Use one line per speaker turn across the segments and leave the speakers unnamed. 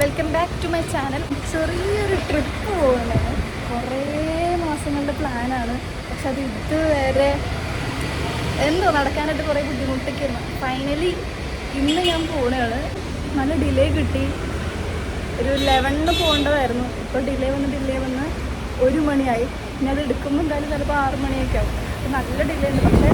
Welcome back to my channel. ചെറിയൊരു trip പോകുന്നതാണ്. കുറേ മാസങ്ങളുടെ പ്ലാനാണ്, പക്ഷെ അത് ഇതുവരെ എന്തോ നടക്കാനായിട്ട് കുറേ ബുദ്ധിമുട്ടൊക്കെയാണ്. ഫൈനലി ഇന്ന് ഞാൻ പോകുന്നതാണ്. നല്ല ഡിലേ കിട്ടി. ഒരു 11 പോകേണ്ടതായിരുന്നു. ഇപ്പോൾ ഡിലേ വന്ന് 1 മണിയായി. ഇനി അത് എടുക്കുമ്പോൾ എന്തായാലും ചിലപ്പോൾ 6 മണിയൊക്കെ ആവും. അപ്പോൾ നല്ല ഡിലേ ഉണ്ട്. പക്ഷേ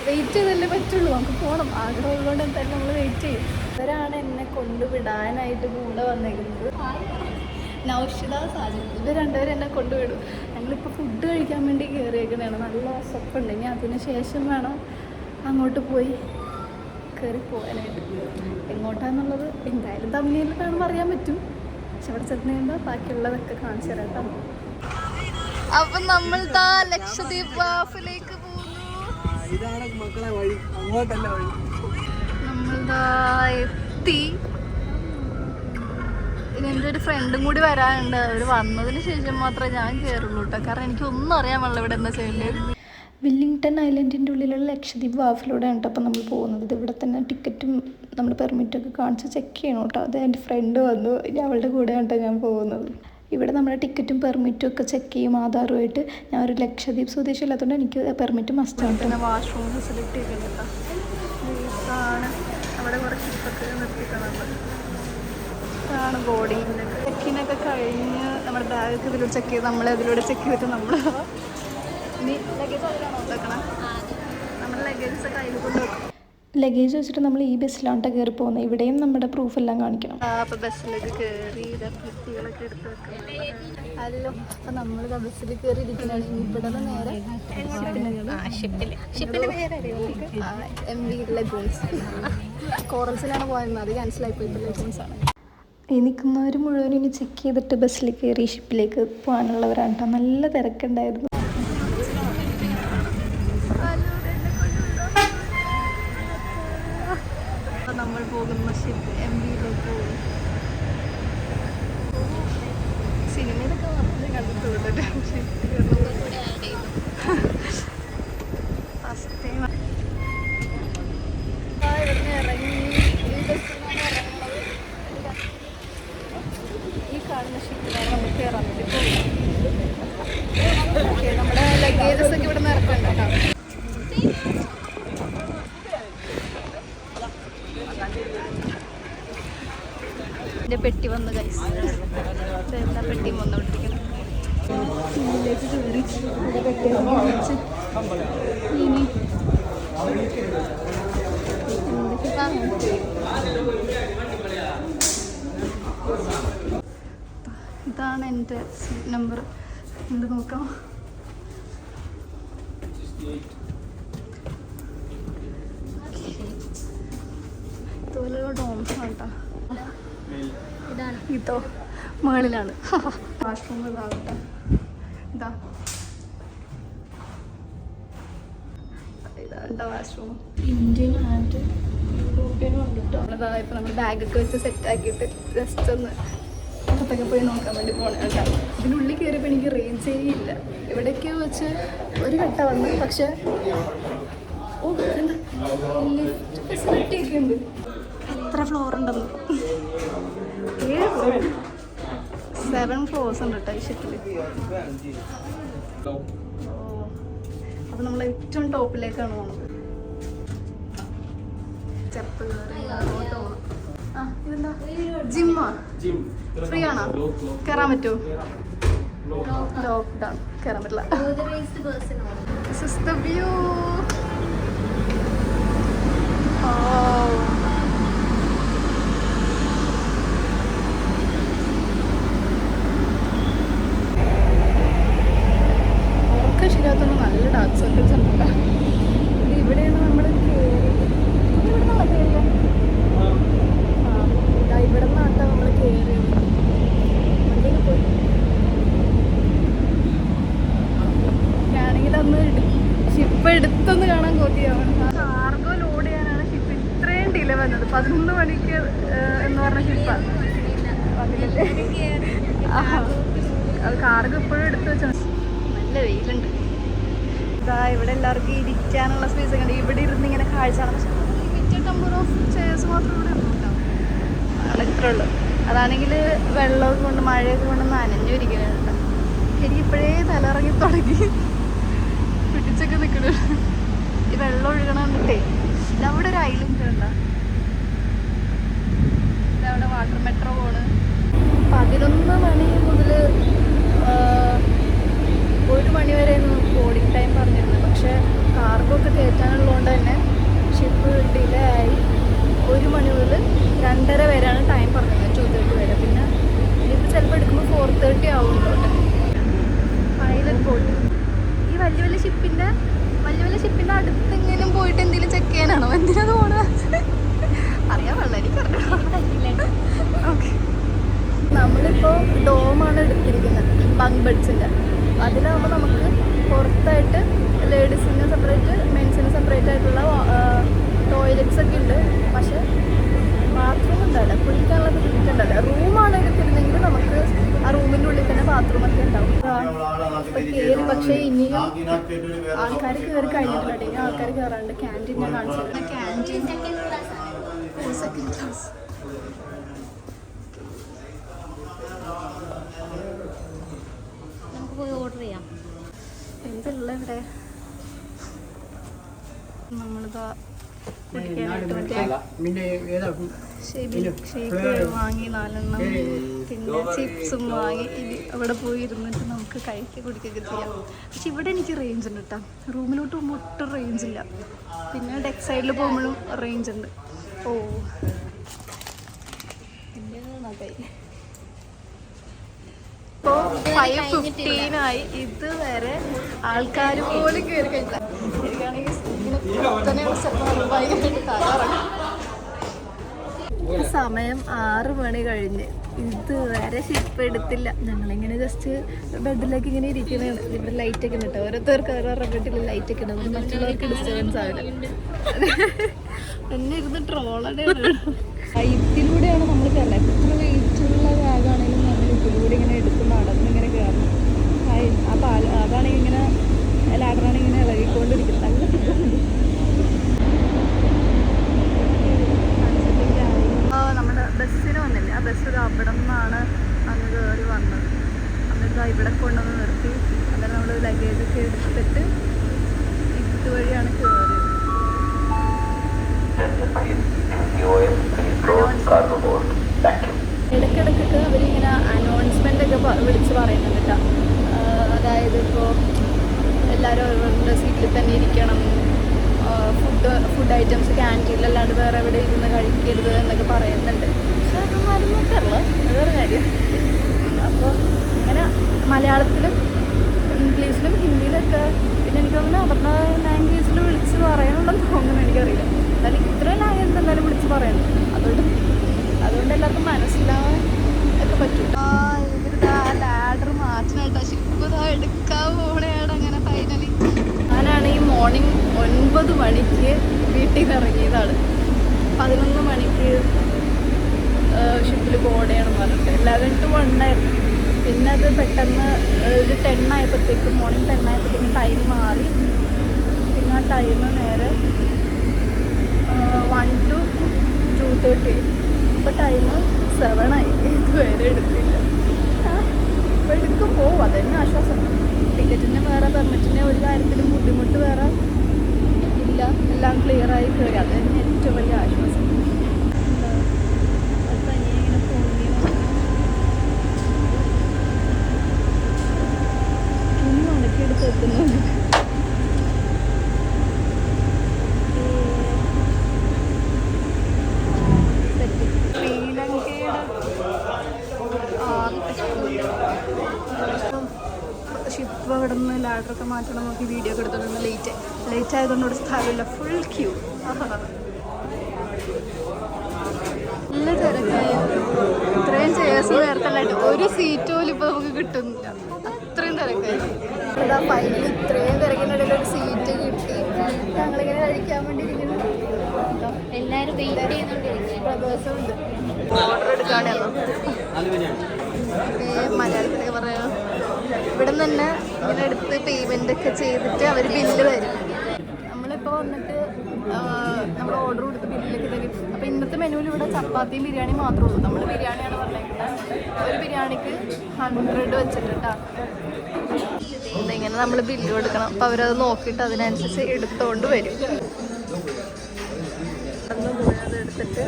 വെയിറ്റ് ചെയ്തല്ലേ പറ്റുള്ളൂ. നമുക്ക് പോകണം. ആഗ്രഹമുള്ളതുകൊണ്ട് എന്തായാലും നമ്മൾ വെയിറ്റ് ചെയ്യും. ഇവരാണ് എന്നെ കൊണ്ടുവിടാനായിട്ട് കൂടെ വന്നേക്കുന്നത്. നൗഷിദ, സാജിദ്, ഇവർ രണ്ടുപേരും എന്നെ കൊണ്ടുവിടും. ഞങ്ങളിപ്പോൾ ഫുഡ് കഴിക്കാൻ വേണ്ടി കയറിയേക്കുന്നതാണ്. നല്ല വിശപ്പുണ്ട്. ഇനി അതിന് ശേഷം വേണം അങ്ങോട്ട് പോയി കയറി പോകാനായിട്ട്. എങ്ങോട്ടാന്നുള്ളത് എന്തായാലും തമ്മിൽ കാണുമ്പോൾ അറിയാൻ പറ്റും. പക്ഷെ അവിടെ ചെന്ന് കഴിയുമ്പോൾ ബാക്കിയുള്ളതൊക്കെ കാണിച്ചു തരാം കേട്ടോ. അപ്പം നമ്മൾ ലക്ഷദ്വീപ് വാഫിലേക്ക് പോകുന്നു. നമ്മളിതാ എത്തി. ഇനി എൻ്റെ ഒരു ഫ്രണ്ടും കൂടി വരാനുണ്ട്. അവർ വന്നതിന് ശേഷം മാത്രമേ ഞാൻ കയറുള്ളൂ കേട്ടോ. കാരണം എനിക്കൊന്നും അറിയാൻ പാടില്ല ഇവിടെ എന്താ ചെയ്യേണ്ടത്. വില്ലിംഗ്ടൺ ഐലൻഡിൻ്റെ ഉള്ളിലുള്ള ലക്ഷദ്വീപ് വാഫിലൂടെയാണ് കേട്ടോ അപ്പം നമ്മൾ പോകുന്നത്. ഇവിടെ തന്നെ ടിക്കറ്റും നമ്മുടെ പെർമിറ്റൊക്കെ കാണിച്ച് ചെക്ക് ചെയ്യണം കേട്ടോ. അത് എൻ്റെ ഫ്രണ്ട് വന്നു. ഇനി അവളുടെ കൂടെയാണ് കേട്ടോ ഞാൻ പോകുന്നത്. ഇവിടെ നമ്മുടെ ടിക്കറ്റും പെർമിറ്റും ഒക്കെ ചെക്ക് ചെയ്യും ആധാറുമായിട്ട്. ഞാൻ ഒരു ലക്ഷദ്വീപ് സ്വദേശി അല്ലാത്തതുകൊണ്ട് എനിക്ക് പെർമിറ്റ് മസ്റ്റാണ്. പിന്നെ വാഷ്റൂം ഫെസിലിറ്റി ഒക്കെ ഉണ്ട് കേട്ടോ. ഇതാണ് അവിടെ കുറേ ഷിപ്പൊക്കെ നിർത്തിയിട്ടുള്ളത്. ഇതാണ് ബോർഡിങ്ങിൻ്റെ ചെക്കിനൊക്കെ കഴിഞ്ഞ് നമ്മുടെ ബാഗൊക്കെ ഇതിലൂടെ ചെക്ക് ചെയ്ത് നമ്മളെ അതിലൂടെ ചെക്ക് ചെയ്തിട്ട് നമ്മൾ ഇനി ലഗേജ് അതിലാണോ നോക്കണം. നമ്മുടെ ലഗേജൊക്കെ അതിൽ കൊണ്ട് വെക്കും. ലഗേജ് വെച്ചിട്ട് നമ്മൾ ഈ ബസ്സിലാണ് കയറി പോകുന്നത്. ഇവിടെയും നമ്മുടെ പ്രൂഫ് എല്ലാം കാണിക്കണം. അപ്പോൾ ബസ്സിലേക്ക് കയറി കുട്ടികളൊക്കെ എടുത്ത് വെക്കണം. അല്ലോ അപ്പം നമ്മൾ ബസ്സിൽ കയറി ഇരിക്കുന്നതാണ്. ഇവിടെ നിന്ന് നേരെ MV ലഗൂൺസ്. കോറൽസിലാണ് പോയിരുന്നത്. അത് ക്യാൻസലായിപ്പോയി. ഇപ്പോൾ ലഗൂൺസാണ്. ഈ നിൽക്കുന്നവർ മുഴുവൻ ഇനി ചെക്ക് ചെയ്തിട്ട് ബസ്സിൽ കയറി ഷിപ്പിലേക്ക് പോകാനുള്ളവരാണ് കേട്ടോ. നല്ല തിരക്കുണ്ടായിരുന്നു. നമ്മൾ പോകുന്ന ഷിപ്പ് MVയിലേക്ക് പോകും. സിനിമയിലൊക്കെ മാത്രമേ കണ്ടിട്ടുള്ളൂ. ഫസ്റ്റ് ടൈം ഇവിടുന്ന് ഇറങ്ങി ഈ ബസ്സിലാണ് ഇറങ്ങുന്നത്. ഈ കാണുന്ന ഷിപ്പിലാണ് നമുക്ക് കയറാൻ വേണ്ടി പോകും. ഓക്കെ, നമ്മുടെ ലഗേജസൊക്കെ ഇവിടെ നിന്ന് ഇറക്കണ്ട കേട്ടോ. എൻ്റെ പെട്ടി വന്ന് കൈസ്. എല്ലാ പെട്ടിയും വന്നുകൊണ്ടിരിക്കണം. ഇതിലേക്ക് കയറി ഇവിടെ പെട്ടിയൊക്കെ വെച്ച് ഇനി ഇതാണ് എൻ്റെ സീറ്റ് നമ്പർ. എന്ത് നോക്കാം. ഇതുപോലെ ഡോംസാണ് കേട്ടോ. ഇതോ മുകളിലാണ്. വാഷ്റൂം ഇതാകട്ടെ. ഇതാ ഇതാ വാഷ്റൂം. ഇന്ത്യൻ ആൻഡ് യൂറോപ്യനും ഉണ്ട് കേട്ടോ. ഇപ്പം നമ്മൾ ബാഗൊക്കെ വെച്ച് സെറ്റാക്കിയിട്ട് ജസ്റ്റ് ഒന്ന് പുറത്തൊക്കെ പോയി നോക്കാൻ വേണ്ടി പോകണം കേട്ടോ. ഇതിനുള്ളിൽ കയറിയപ്പോൾ എനിക്ക് റേഞ്ചേ ഇല്ല. ഇവിടേക്ക് വെച്ച് ഒരു ഘട്ട വന്ന്. പക്ഷേ എന്താ ലിഫ്റ്റ് ഫെസിലിറ്റി ഒക്കെ ഉണ്ട്. എത്ര ഫ്ലോർ ഉണ്ടെന്ന്. 7 ഫ്ലോർസ് ഉണ്ട് കേട്ടോ ഈ ഷിപ്പിൽ. അപ്പോൾ നമ്മൾ ഏറ്റവും ടോപ്പിലേക്കാണ് പോകുന്നത്. സ്റ്റെപ്പ് കയറി പോകണം. ആ ഇതെന്താ ജിമ്മാ? ഫ്രീ ആണോ? കയറാൻ പറ്റുമോ? ലോക്ക്ഡൗൺ, കയറാൻ പറ്റില്ല. This is the view. ശരിയാത്തൊന്നും നല്ല ഡാർക്ക് സർക്കിൾസ് ഉണ്ടല്ലോ. ഇത് ഇവിടെയാണ് നമ്മൾ ഇവിടെ നിന്നുള്ള കയറിയ ഇവിടെ നിന്നാട്ടോ നമ്മൾ കയറിയത്. വണ്ടിയിൽ പോയി ആണെങ്കിൽ അന്ന് ഷിപ്പ് എടുത്തൊന്ന് കാണാൻ കൊതിയാവണം. കാർഗോ ലോഡ് ചെയ്യാനാണ് ഷിപ്പ് ഇത്രയും ഡിലേ വന്നത്. 11 മണിക്ക് എന്ന് പറഞ്ഞ ഷിപ്പാണ് വന്നില്ലേ. അത് കാർഗോ ഇപ്പോഴും എടുത്ത് വെച്ചാൽ നല്ല വെയിലുണ്ട്. ഇതാ ഇവിടെ എല്ലാവർക്കും ഇരിക്കാനുള്ള സ്പേസ് ഒക്കെ ഉണ്ട്. ഇവിടെ ഇരുന്ന് ഇങ്ങനെ കാഴ്ച കാണാം. പക്ഷെ ലിമിറ്റഡ് നമ്പർ ഓഫ് ചെയർസ് മാത്രം ഇവിടെ ഇരുന്നുണ്ടാവും. അതാണ് ഇത്രയുള്ളൂ. അതാണെങ്കിൽ വെള്ളമൊക്കെ കൊണ്ട് മഴയൊക്കെ കൊണ്ട് നനഞ്ഞിരിക്കുന്നുണ്ട്. എനിക്കിപ്പോഴേ തലയിറങ്ങി തുടങ്ങി പിടിച്ചൊക്കെ നിൽക്കണ ഈ വെള്ളം ഒഴുകണ കണ്ടിട്ടേ. ഇതവിടെ ഒരു ഐലൻഡ് ഉണ്ടോ, ഇതവിടെ വാട്ടർ മെട്രോ പോണ്. 11 മണി മുതൽ 1 മണി വരെയായിരുന്നു ബോർഡിങ് ടൈം പറഞ്ഞിരുന്നത്. പക്ഷേ കാർഗോ ഒക്കെ കയറ്റാനുള്ളതുകൊണ്ട് തന്നെ ഷിപ്പ് ഡിലേ ആയി. 1 മണി മുതൽ 2:30 വരെയാണ് ടൈം പറഞ്ഞത്, 2:30 വരെ. പിന്നെ ഇനിയിപ്പോൾ ചിലപ്പോൾ എടുക്കുമ്പോൾ 4:30 ആവും കേട്ടോ. പൈലറ്റ് ബോട്ട് ഈ വലിയ വലിയ ഷിപ്പിൻ്റെ അടുത്തെങ്കിലും പോയിട്ട് എന്തെങ്കിലും ചെക്ക് ചെയ്യാനാണോ, എന്തിനാ പോണത് അറിയാൻ പാടില്ല, എനിക്കറിയാം. ഓക്കെ, നമ്മളിപ്പോൾ ഡോമാണ് എടുത്തിരിക്കുന്നത് ബങ്ക് ബെഡ്സിൻ്റെ. അതിലാകുമ്പോൾ നമുക്ക് പുറത്തായിട്ട് ലേഡീസിന് സെപ്പറേറ്റ് മെൻസിന് സെപ്പറേറ്റ് ആയിട്ടുള്ള ടോയ്ലറ്റ്സ് ഒക്കെ ഉണ്ട്. പക്ഷേ ബാത്റൂം ഉണ്ടാവില്ല, കുളിക്കാനുള്ള ഫെസിലിറ്റി ഉണ്ടാവില്ല. റൂമാണ് എടുത്തിരുന്നെങ്കിൽ നമുക്ക് ആ റൂമിൻ്റെ ഉള്ളിൽ തന്നെ ബാത്റൂമൊക്കെ ഉണ്ടാവും. ഇപ്പം കയറി, പക്ഷേ ഇനിയും ആൾക്കാർ കയറി കഴിഞ്ഞിട്ടില്ല. ഇനി ആൾക്കാർ കയറാണ്ട്. ക്യാൻറ്റീൻ ഞാൻ കാണിച്ചിരുന്നു. Canteen second class.
നമുക്ക് പോയി ഓർഡർ ചെയ്യാം.
എന്തുള്ള ഇവിടെ നമ്മളിതാ കുടിക്കാനായിട്ട് ഷേക്ക് വാങ്ങി 4 പിന്നെ ചിപ്സും വാങ്ങി. ഇനി അവിടെ പോയി ഇരുന്നിട്ട് നമുക്ക് കുടിക്കുകയൊക്കെ ചെയ്യാം. പക്ഷെ ഇവിടെ എനിക്ക് റേഞ്ച് ഉണ്ട് കേട്ടോ. റൂമിലോട്ട് പോകുമ്പോൾ ഒട്ടും റേഞ്ച് ഇല്ല. പിന്നെ ഡെക്ക് സൈഡിൽ പോകുമ്പോഴും റേഞ്ച് ഉണ്ട്. ഓ ഇപ്പോൾ 5:15 ആയി. ഇതുവരെ ആൾക്കാർ പോലും കയറി കഴിച്ചില്ല. എനിക്കാണെങ്കിൽ സമയം 6 മണി കഴിഞ്ഞ് ഇതുവരെ ഷിപ്പ് എടുത്തില്ല. ഞങ്ങളിങ്ങനെ ജസ്റ്റ് ബെഡിലേക്ക് ഇങ്ങനെ ഇരിക്കുന്നതാണ്. ഇവിടെ ലൈറ്റൊക്കെ ഉണ്ട് കേട്ടോ. ഓരോരുത്തർക്ക് ഓരോ ബെഡിൽ ലൈറ്റൊക്കെ ഉണ്ട്. മറ്റുള്ളവർക്ക് ഡിസ്റ്റർബൻസ് ആവില്ല. എന്നെ ഇരുന്ന് ട്രോളാണ്. ഇതിലൂടെയാണ് നമ്മൾ കയറുന്നത്. എത്ര വെയിറ്റുള്ള ബാഗാണെങ്കിലും നമ്മൾ ഇതിലൂടെ ഇങ്ങനെ എടുത്ത് നടന്നിങ്ങനെ കയറണം. അതാണെങ്കിൽ ഇങ്ങനെ ലാഡറാണെങ്കിൽ ഇങ്ങനെ ഇളകിക്കൊണ്ടിരിക്കുന്നത്. നല്ല സുഖമുണ്ട്. നമ്മുടെ ബസ്സിന് വന്നില്ല. ആ ബസ് അവിടെ നിന്നാണ് അങ്ങ് കയറി വന്നത്. എന്നിട്ട് ഇവിടെ കൊണ്ടുവന്ന് നിർത്തി. അങ്ങനെ നമ്മൾ ലഗേജൊക്കെ എടുത്തിട്ട് ഇതുവഴിയാണ് കയറിയത്. ഇടയ്ക്കിടയ്ക്കൊക്കെ അവരിങ്ങനെ അനൗൺസ്മെൻ്റ് ഒക്കെ വിളിച്ച് പറയുന്നുണ്ട് കേട്ടോ. അതായത് ഇപ്പോൾ എല്ലാവരും അവരുടെ സീറ്റിൽ തന്നെ ഇരിക്കണം, ഫുഡ് ഐറ്റംസ് ക്യാൻറ്റീനിലല്ലാണ്ട് വേറെ എവിടെ ഇരുന്ന് കഴിക്കരുത് എന്നൊക്കെ പറയുന്നുണ്ട്. പക്ഷെ അതൊന്നും ആരും നോക്കാറില്ല, അതൊരു കാര്യം. അപ്പോൾ അങ്ങനെ മലയാളത്തിലും ഇംഗ്ലീഷിലും ഹിന്ദിയിലൊക്കെ, പിന്നെ എനിക്ക് തോന്നുന്നു അവരുടെ ലാംഗ്വേജിൽ വിളിച്ച് പറയണമെന്ന് തോന്നുന്നു, എനിക്കറിയില്ല. എന്നാലും ഇത്രയും ലാംഗ്വേജ് എന്തായാലും വിളിച്ച് പറയുന്നു. അതുകൊണ്ട് എല്ലാവർക്കും മനസ്സിലാവാൻ ഒക്കെ പറ്റും. ഇവരുടെ ആ ലാഡർ മാറ്റാനായിട്ട് ഷിപ്പ് എടുക്കാൻ പോകണയാണ്. അങ്ങനെ ഫൈനലി ഞാനാണെങ്കിൽ മോർണിംഗ് 9 മണിക്ക് വീട്ടിൽ നിന്ന് ഇറങ്ങിയതാണ്. 11 മണിക്ക് ഷിപ്പിൽ ബോർഡ് ചെയ്യണം പറഞ്ഞിട്ട് 11 to 1 ആയിരുന്നു. പിന്നെ അത് പെട്ടെന്ന് ഒരു 10 ആയപ്പോഴത്തേക്കും, മോർണിംഗ് 10 ആയപ്പോഴത്തേക്കും ടൈം മാറി. പിന്നെ ആ ടൈം നേരെ 1 to 2:30. ഇപ്പോൾ ടൈം 7 ആയി. ഇതുവരെ എടുത്തില്ല. ഇപ്പോൾ എടുക്കും പോവും, അതന്നെ ആശ്വാസം. ടിക്കറ്റിന് വേറെ പെർമിറ്റിന് ഒരു കാര്യത്തിലും ബുദ്ധിമുട്ട് വേറെ ഇല്ല. എല്ലാം ക്ലിയറായി കയറി. അത് തന്നെ ഏറ്റവും വലിയ ആശ്വാസം. അത് തനിയെ ഇങ്ങനെ പൊങ്ങി തുണി ഉണക്കിയെടുത്ത് എത്തുന്നുണ്ട്. ഷിപ്പ് അവിടെ നിന്ന് ലാഡറൊക്കെ മാറ്റണം നോക്കി വീഡിയോ ഒക്കെ എടുത്തോണ്ട് ലേറ്റ് ആയതുകൊണ്ട് ഇവിടെ സ്ഥലമില്ല. Full queue. നല്ല തിരക്കായി. ഇത്രയും ചേഴ്സ് നേരത്തല്ലായിട്ട് ഒരു സീറ്റ് പോലും ഇപ്പോൾ നമുക്ക് കിട്ടുന്നില്ല. അത്രയും തിരക്കായി. എന്താ ഫൈനൽ ഇത്രയും തിരക്കിനിടയിൽ ഒരു സീറ്റ് കിട്ടി. ഞങ്ങളിങ്ങനെ കഴിക്കാൻ വേണ്ടി ഇരിക്കുന്നു.
എല്ലാവരും വെയിറ്റ് ചെയ്യുന്നുണ്ട്.
പ്രദേശം ഉണ്ട്. ഓർഡർ എടുക്കുകയാണെന്നോ മലയാളത്തിലൊക്കെ പറയാം. ഇവിടെ നിന്ന് തന്നെ ഇങ്ങനെ എടുത്ത് പേയ്മെൻ്റ് ഒക്കെ ചെയ്തിട്ട് അവർ ബില്ല് തരും. നമ്മളിപ്പോൾ വന്നിട്ട് നമ്മൾ ഓർഡർ കൊടുത്ത് ബില്ലൊക്കെ തരും. അപ്പോൾ അപ്പോൾ ഇന്നത്തെ മെനുവിൽ ഇവിടെ ചപ്പാത്തിയും ബിരിയാണി മാത്രമേ ഉള്ളൂ. നമ്മൾ ബിരിയാണിയാണ് പറഞ്ഞേക്കുന്നത്. ഒരു ബിരിയാണിക്ക് 100 വെച്ചിട്ടാ. ഇങ്ങനെ നമ്മൾ ബില്ല് കൊടുക്കണം. അപ്പോൾ അവരത് നോക്കിയിട്ട് അതിനനുസരിച്ച് എടുത്തുകൊണ്ട് വരും. അത് എടുത്തിട്ട്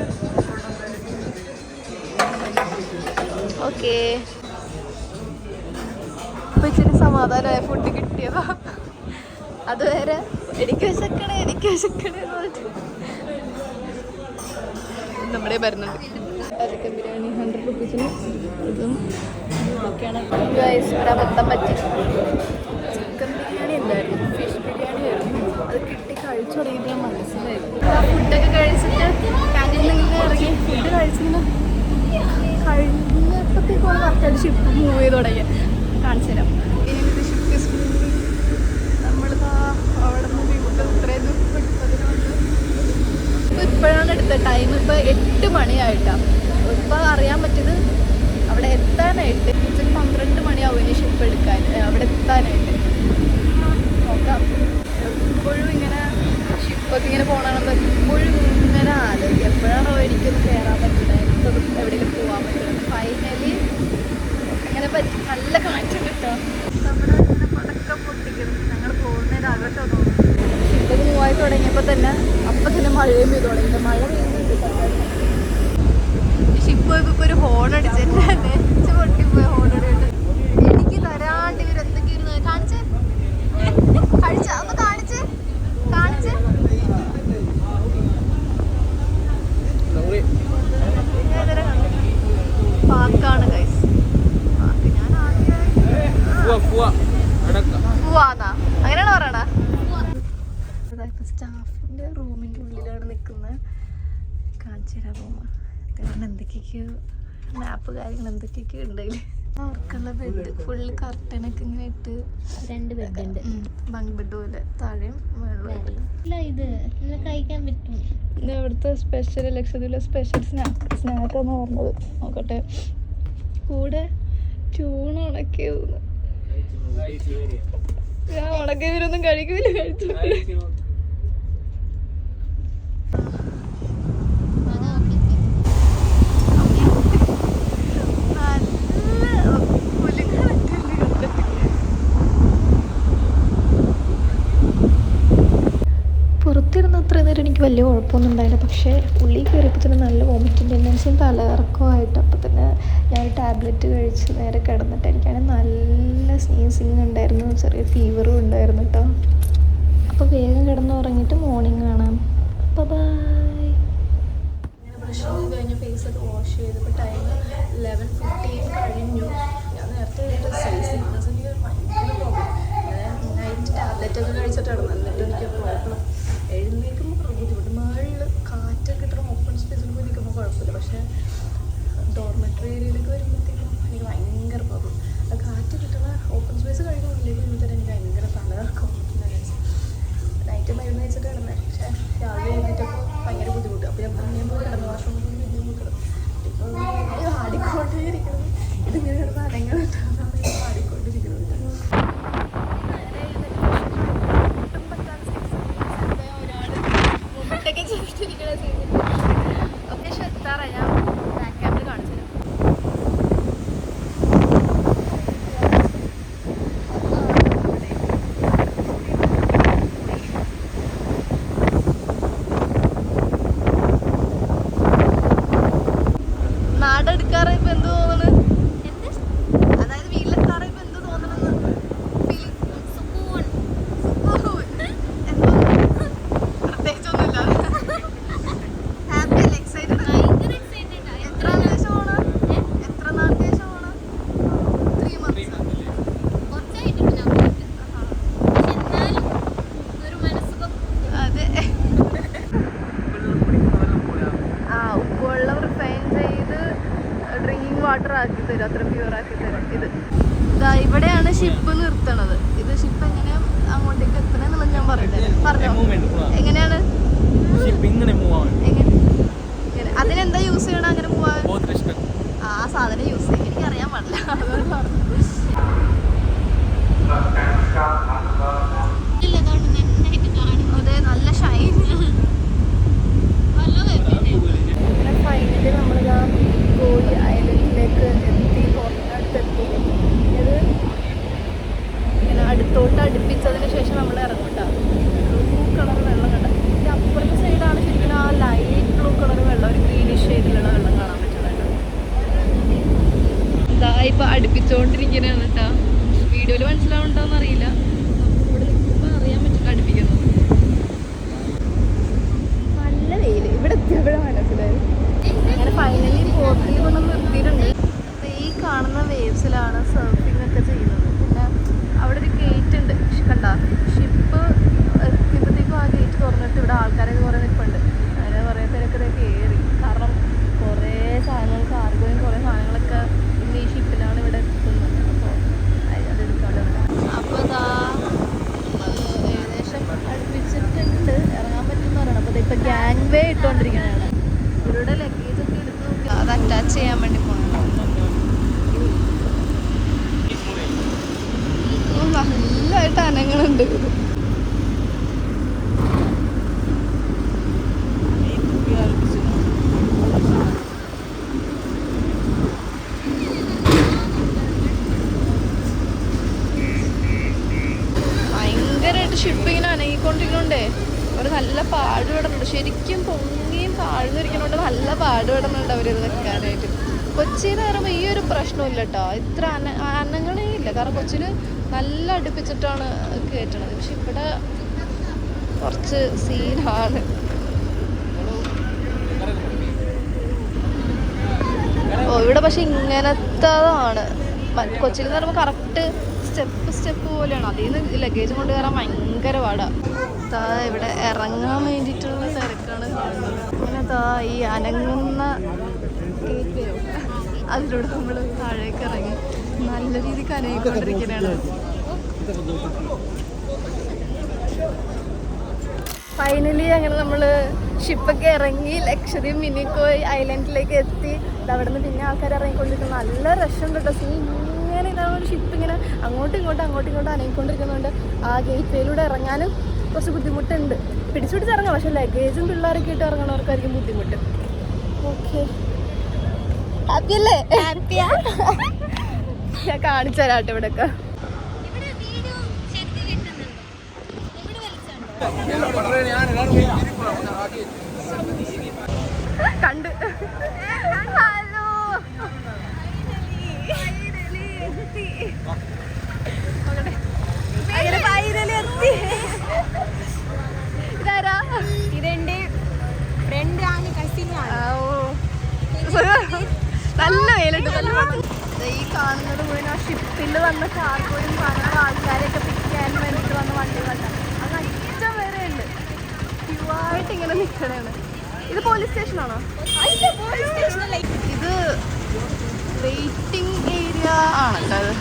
ഓക്കേ. അപ്പോൾ ഇച്ചിരി സമാധാനമായ ഫുഡ് കിട്ടിയതാ. അതുവരെ എനിക്ക് വിശക്കണേ എന്ന് പറഞ്ഞിട്ട് നമ്മുടെ വരുന്നുണ്ട്. ചിക്കൻ ബിരിയാണി 100 റുപ്പീസിന് ഇതും ഇതൊക്കെയാണ്. ഒരബദ്ധം പറ്റി. ചിക്കൻ ബിരിയാണി എന്തായിരുന്നു, ഫിഷ് ബിരിയാണി ആയിരുന്നു. അത് കിട്ടി കഴിച്ചു തുടങ്ങിയിട്ട് ഞാൻ മനസ്സിലായിരുന്നു. ആ ഫുഡൊക്കെ കഴിച്ചിട്ട് ക്യാൻറ്റീനിൽ നിന്ന് ഇറങ്ങി ഫുഡ് കഴിച്ചിട്ട് കഴിഞ്ഞപ്പോഴത്തേക്കാണ് കറക്റ്റായിട്ട് ഷിപ്പ് മൂവ് ചെയ്ത് തുടങ്ങിയത്. കാണിച്ചു തരാം. ഇനി ഇത് ഷിപ്പ് സ്കൂളിൽ നമ്മളിതാ അവിടെ നിന്ന് വീട്ടിൽ ഇത്രയും ദൂരം ഇപ്പോഴാണ് എടുത്ത ടൈം. ഇപ്പോൾ 8 മണിയായിട്ടാണ്. ഇപ്പോൾ അറിയാൻ പറ്റിയത് അവിടെ എത്താനായിട്ട് 12 മണിയാവും ഇനി ഷിപ്പ് എടുക്കാൻ, അവിടെ എത്താനായിട്ട്. നോക്കാം. എപ്പോഴും ഇങ്ങനെ ഷിപ്പൊക്കെ ഇങ്ങനെ പോകണമെന്ന് എപ്പോഴും ഇങ്ങനെ ആലോചിക്കും എപ്പോഴാണോ എനിക്കൊന്ന് കയറാൻ പറ്റുന്നത്, എവിടെയെങ്കിലും പോകാൻ പറ്റുന്നത്. ഫൈനലി അങ്ങനെ പറ്റി. നല്ല കാറ്റ് കിട്ടും. നമ്മുടെ ഇങ്ങനെ പടക്കം പൊട്ടിക്കണം. ഞങ്ങൾ പോകുന്നതിനാകട്ടോ തോന്നുന്നു. ഷിപ്പൊക്കെ മൂവായി തുടങ്ങിയപ്പോൾ തന്നെ അപ്പം തന്നെ മഴയും പെയ്തു തുടങ്ങി. മഴ പെയ്യുന്നുണ്ട്. ഷിപ്പ് പോയപ്പോൾ ഇപ്പോൾ ഒരു ഹോൺ അടിച്ചെന്നെ നെച്ച് പൊട്ടിപ്പോയി. ഹോൺ അടിയിട്ട് എനിക്ക് തരാണ്ട് ഇവരെന്തൊക്കെയായിരുന്നു കാണിച്ച് കഴിച്ച ഒന്ന് കാണിച്ച് പാക്കാണ് ഗൈസ്. പാക്ക് ഞാൻ ആദ്യമായിട്ടാ അങ്ങനെയാണ് പറയണ. സ്റ്റാഫിന്റെ റൂമിന്റെ ഉള്ളിലാണ് നിൽക്കുന്നത്. കാണിച്ചു തരാം റൂം. കാരണം എന്തൊക്കെയൊക്കെയോ മാപ്പ് കാര്യങ്ങൾ എന്തൊക്കെയൊക്കെ ഉണ്ടല്ലേ. അവർക്കുള്ള ബെഡ് ഫുള്ള് കർട്ടനൊക്കെ ഇങ്ങനെ ഇട്ട്
2 ബെഡ് ഉണ്ട്.
ബങ്ക് ബെഡ് പോലെ താഴെയും വെള്ളം.
ഇത് കഴിക്കാൻ പറ്റും.
ഇത് അവിടുത്തെ സ്പെഷ്യൽ ലക്ഷദ്വീപിലെ സ്പെഷ്യൽ സ്നാക്കാന്ന് പറഞ്ഞത്. നോക്കട്ടെ. കൂടെ ട്യൂൺ ഉണക്കിയത്. ഞാൻ ഉണക്കിയവരൊന്നും കഴിക്കില്ല. കഴിച്ചു പുറത്തിരുന്ന് അത്രയും നേരം എനിക്ക് വലിയ കുഴപ്പമൊന്നും ഉണ്ടായില്ല. പക്ഷേ ഉള്ളിൽ കയറിയപ്പോൾ തന്നെ നല്ല വോമിറ്റിംഗ് ടെൻഡൻസിയും തലകറക്കമായിട്ട്. അപ്പോൾ തന്നെ ഞാൻ ടാബ്ലറ്റ് കഴിച്ച് നേരെ കിടന്നിട്ട് എനിക്കാണെങ്കിൽ നല്ല സ്നീസിങ് ഉണ്ടായിരുന്നു, ചെറിയ ഫീവറും ഉണ്ടായിരുന്നു കേട്ടോ. അപ്പോൾ വേഗം കിടന്ന് ഉറങ്ങിയിട്ട് മോർണിംഗ് കാണാം. അപ്പോൾ ബൈ. ഞാൻ ബ്രഷ് ചെയ്ത് കഴിഞ്ഞ് ഫേസൊക്കെ വാഷ് ചെയ്തപ്പോൾ ടൈം 11:15 കഴിഞ്ഞു. ഞാൻ നേരത്തെ സിക്നസ് എനിക്ക് ഭയങ്കര പ്രോബ്ലം. നൈറ്റ് ടാബ്ലറ്റൊക്കെ കഴിച്ചിട്ടാണ്. എന്നിട്ട് എനിക്ക് പ്രോബ്ലം എഴുന്നേൽക്കുമ്പോൾ ബുദ്ധിമുട്ട്. മഴയിൽ കാറ്റൊക്കെ ഇത്ര ഓപ്പൺ സ്പേസിൽ പോയി നിൽക്കുമ്പോൾ കുഴപ്പമില്ല. പക്ഷേ ഡോർമെട്രി ഏരിയയിലേക്ക് വരുമ്പോഴത്തേക്കും എനിക്ക് ഭയങ്കര പ്രോബ്ലം. കാറ്റ് കിട്ടുന്ന ഓപ്പൺ സ്പേസ് കഴിഞ്ഞ ഉള്ളിലേക്ക് വരുമ്പോൾ എനിക്ക് ഭയങ്കര തലകറക്കം. നൈറ്റ് മരുന്ന് വെച്ചിട്ട് കിടന്നത്. പക്ഷേ രാവിലെ എഴുന്നേറ്റപ്പോൾ ഭയങ്കര ബുദ്ധിമുട്ട്. അപ്പോൾ ഞാൻ പിന്നെയും പോയി കിടന്നു. വാഷ്റൂമിൽ പോയി പിന്നെയും പോയി കിടന്നു. ഇപ്പോൾ ആടിക്കൊണ്ടേയിരിക്കുന്നത്. ഇതിങ്ങനെ കിടന്ന് അനങ്ങൾ ആടിക്കൊണ്ടിരിക്കുന്നത്. എത്താറായി. ഞാൻ ബാക്ക് ക്യാമ്പിൽ കാണിച്ചു തരാം. നാടെടുക്കാറായപ്പോ എന്ത് തോന്നുന്നു? അതായത് വീട്ടിലെത്താറായപ്പോ എന്ത് തോന്നണെന്ന് പ്രത്യേകിച്ചൊന്നുമില്ല. ഹാപ്പി അല്ലേ? എക്സൈറ്റഡ്? എത്ര നാളത്തെ ശേഷമാണ്? 3 months. അതെ. ഉപ്പുവെള്ളം റിഫൈൻ ചെയ്ത് ഡ്രിങ്കിങ് വാട്ടർ ആക്കി തരും. അത്ര പ്യൂർ ആക്കി തരും. ഇതാ ഇവിടെയാണ് ഷിപ്പ് നിർത്തണത്. ഇത് ഷിപ്പ് എങ്ങനെ അങ്ങോട്ടേക്ക് എത്തണെന്നുള്ളത് ഞാൻ പറഞ്ഞോ. എങ്ങനെയാണ് അതിനെന്താ യൂസ് ചെയ്യണം അങ്ങനെ പോവാൻ? ആ സാധനം യൂസ് ചെയ്യും. എനിക്കറിയാൻ പാടില്ല. അതുകൊണ്ട് പറഞ്ഞു. അതെ നല്ല ഷൈൻ. ഇപ്പൊ അടുപ്പിച്ചോണ്ടിരിക്കണാണ് കേട്ടാ. വീഡിയോയില് മനസ്സിലാവുണ്ടോന്ന് അറിയില്ല, ഇവിടെ നിൽക്കുമ്പോ അറിയാൻ പറ്റില്ല അടുപ്പിക്കുന്നത്. നല്ല വെയില്, ഇവിടെ എത്തിയപ്പോഴാണ് മനസ്സിലായത്. അങ്ങനെ ഫൈനലി ബോട്ടിൽ കൊണ്ട് നിർത്തിയിട്ടുണ്ട്. ഈ കാണുന്ന വേവ്സിലാണ് സർഫിംഗ് ഒക്കെ ചെയ്യുന്നത്. പിന്നെ അവിടെ ഒരു ഗേറ്റ് ഉണ്ട്, കണ്ട ഷിപ്പ് എത്തിയപ്പോഴത്തേക്കും ആ ഗേറ്റ് തുറന്നിട്ട് ഇവിടെ ആൾക്കാരൊക്കെ കുറേ നിൽപ്പുണ്ട്. അങ്ങനെ കുറേ പേരൊക്കെ ഇതൊക്കെ കയറി. കാരണം കുറേ സാധനങ്ങൾ, കാർഗോയും കുറേ സാധനങ്ങളൊക്കെ ഇന്ന് ഈ ഷിപ്പിലാണ് ഇവിടെ എത്തുന്നത്. അപ്പോൾ അതെടുക്കാണ്ട് അപ്പോൾ അതാ ഏകദേശം അടുപ്പിച്ചിട്ടുണ്ട്, ഇറങ്ങാൻ പറ്റുമെന്ന് പറയണം. അപ്പോൾ ഇപ്പം ഗ്യാങ് വേ ഇട്ടുകൊണ്ടിരിക്കുകയാണ്. ഇവരുടെ ലഗേജ് ഒക്കെ എടുത്ത് നോക്കി അത് അറ്റാച്ച് ചെയ്യാൻ വേണ്ടി പോകണം. നല്ലതായിട്ട് അനങ്ങളുണ്ട്. ഭയങ്കരമായിട്ട് ഷിപ്പിങ്ങനെ അനങ്ങിക്കൊണ്ടിരിക്കണോണ്ടേ അവർ നല്ല പാടുപെടുന്നുണ്ട്. ശരിക്കും പൊങ്ങിയും താഴ്ന്നിരിക്കണോണ്ട് നല്ല പാടുപെടുന്നുണ്ട് അവരിത് വെക്കാനായിട്ട്. കൊച്ചിയിൽ കയറുമ്പോൾ ഈ ഒരു പ്രശ്നമില്ല കേട്ടോ, ഇത്ര അനങ്ങളേ ഇല്ല. കാരണം കൊച്ചിയിൽ നല്ല അടുപ്പിച്ചിട്ടാണ് കയറ്റണത്. പക്ഷെ ഇവിടെ കുറച്ച് സീനാണ്. ഓ ഇവിടെ പക്ഷെ ഇങ്ങനത്തതാണ്. കൊച്ചിയിൽ എന്ന് പറയുമ്പോൾ കറക്റ്റ് സ്റ്റെപ്പ് പോലെയാണ്. അതിൽ നിന്ന് ലഗേജ് കൊണ്ട് കയറാൻ ഭയങ്കര പാടാണ്. ഇവിടെ ഇറങ്ങാൻ വേണ്ടിയിട്ടുള്ള തിരക്കാണ് കാണുന്നത്. അങ്ങനെ ഈ അനങ്ങുന്ന ഗേറ്റ് അതിലൂടെ നമ്മൾ താഴേക്ക് ഇറങ്ങി നല്ല രീതിക്ക് അനങ്ങിക്കൊണ്ടിരിക്കുകയാണ്. ഫൈനലി അങ്ങനെ നമ്മൾ ഷിപ്പൊക്കെ ഇറങ്ങി ലക്ഷദ്വീപ് മിനിക്കോയ് ഐലൻഡിലേക്ക് എത്തി. അവിടെ നിന്ന് പിന്നെ ആൾക്കാർ ഇറങ്ങിക്കൊണ്ടിരിക്കുന്നു. നല്ല രസമുണ്ട് കേട്ടോ. സീ ഇങ്ങനെ ഇതാവുന്ന ഷിപ്പ് ഇങ്ങനെ അങ്ങോട്ടും ഇങ്ങോട്ടും അനങ്ങിക്കൊണ്ടിരിക്കുന്നുണ്ട്. ആ ഗേറ്റ് വേയിലൂടെ ഇറങ്ങാനും കുറച്ച് ബുദ്ധിമുട്ടുണ്ട്. പിടിച്ചുപിടിച്ച് ഇറങ്ങാം, പക്ഷെ ലഗേജും പിള്ളേരൊക്കെ ഇട്ട് ഇറങ്ങണവർക്കായിരിക്കും ബുദ്ധിമുട്ട്. ഓക്കെ, ഹാപ്പിയല്ലേ? ഞാൻ കാണിച്ചു തരാട്ടെ ഇവിടെയൊക്കെ. കണ്ട് ഹലോ ഇതാരാ? ഇതെന്റെ ഫ്രണ്ട് ആണ്, കസിനാണ്. നല്ല വെയിലുണ്ട്. ഈ കാണുന്നത് മുഴുവൻ ആ ഷിപ്പിൽ വന്ന കാർഗോയും പറഞ്ഞ ആൾക്കാരെയൊക്കെ പിക്ക് ചെയ്യാൻ വേണ്ടിയിട്ട് വന്ന വണ്ടികളല്ല. അത് അറ്റം വരെ ഉണ്ട്, ക്യൂ ആയിട്ട് ഇങ്ങനെ നിൽക്കണേണ്. ഇത് പോലീസ് സ്റ്റേഷനാണോ? ഇത് വെയിറ്റിംഗ് ഏരിയ ആണല്ലോ. അത്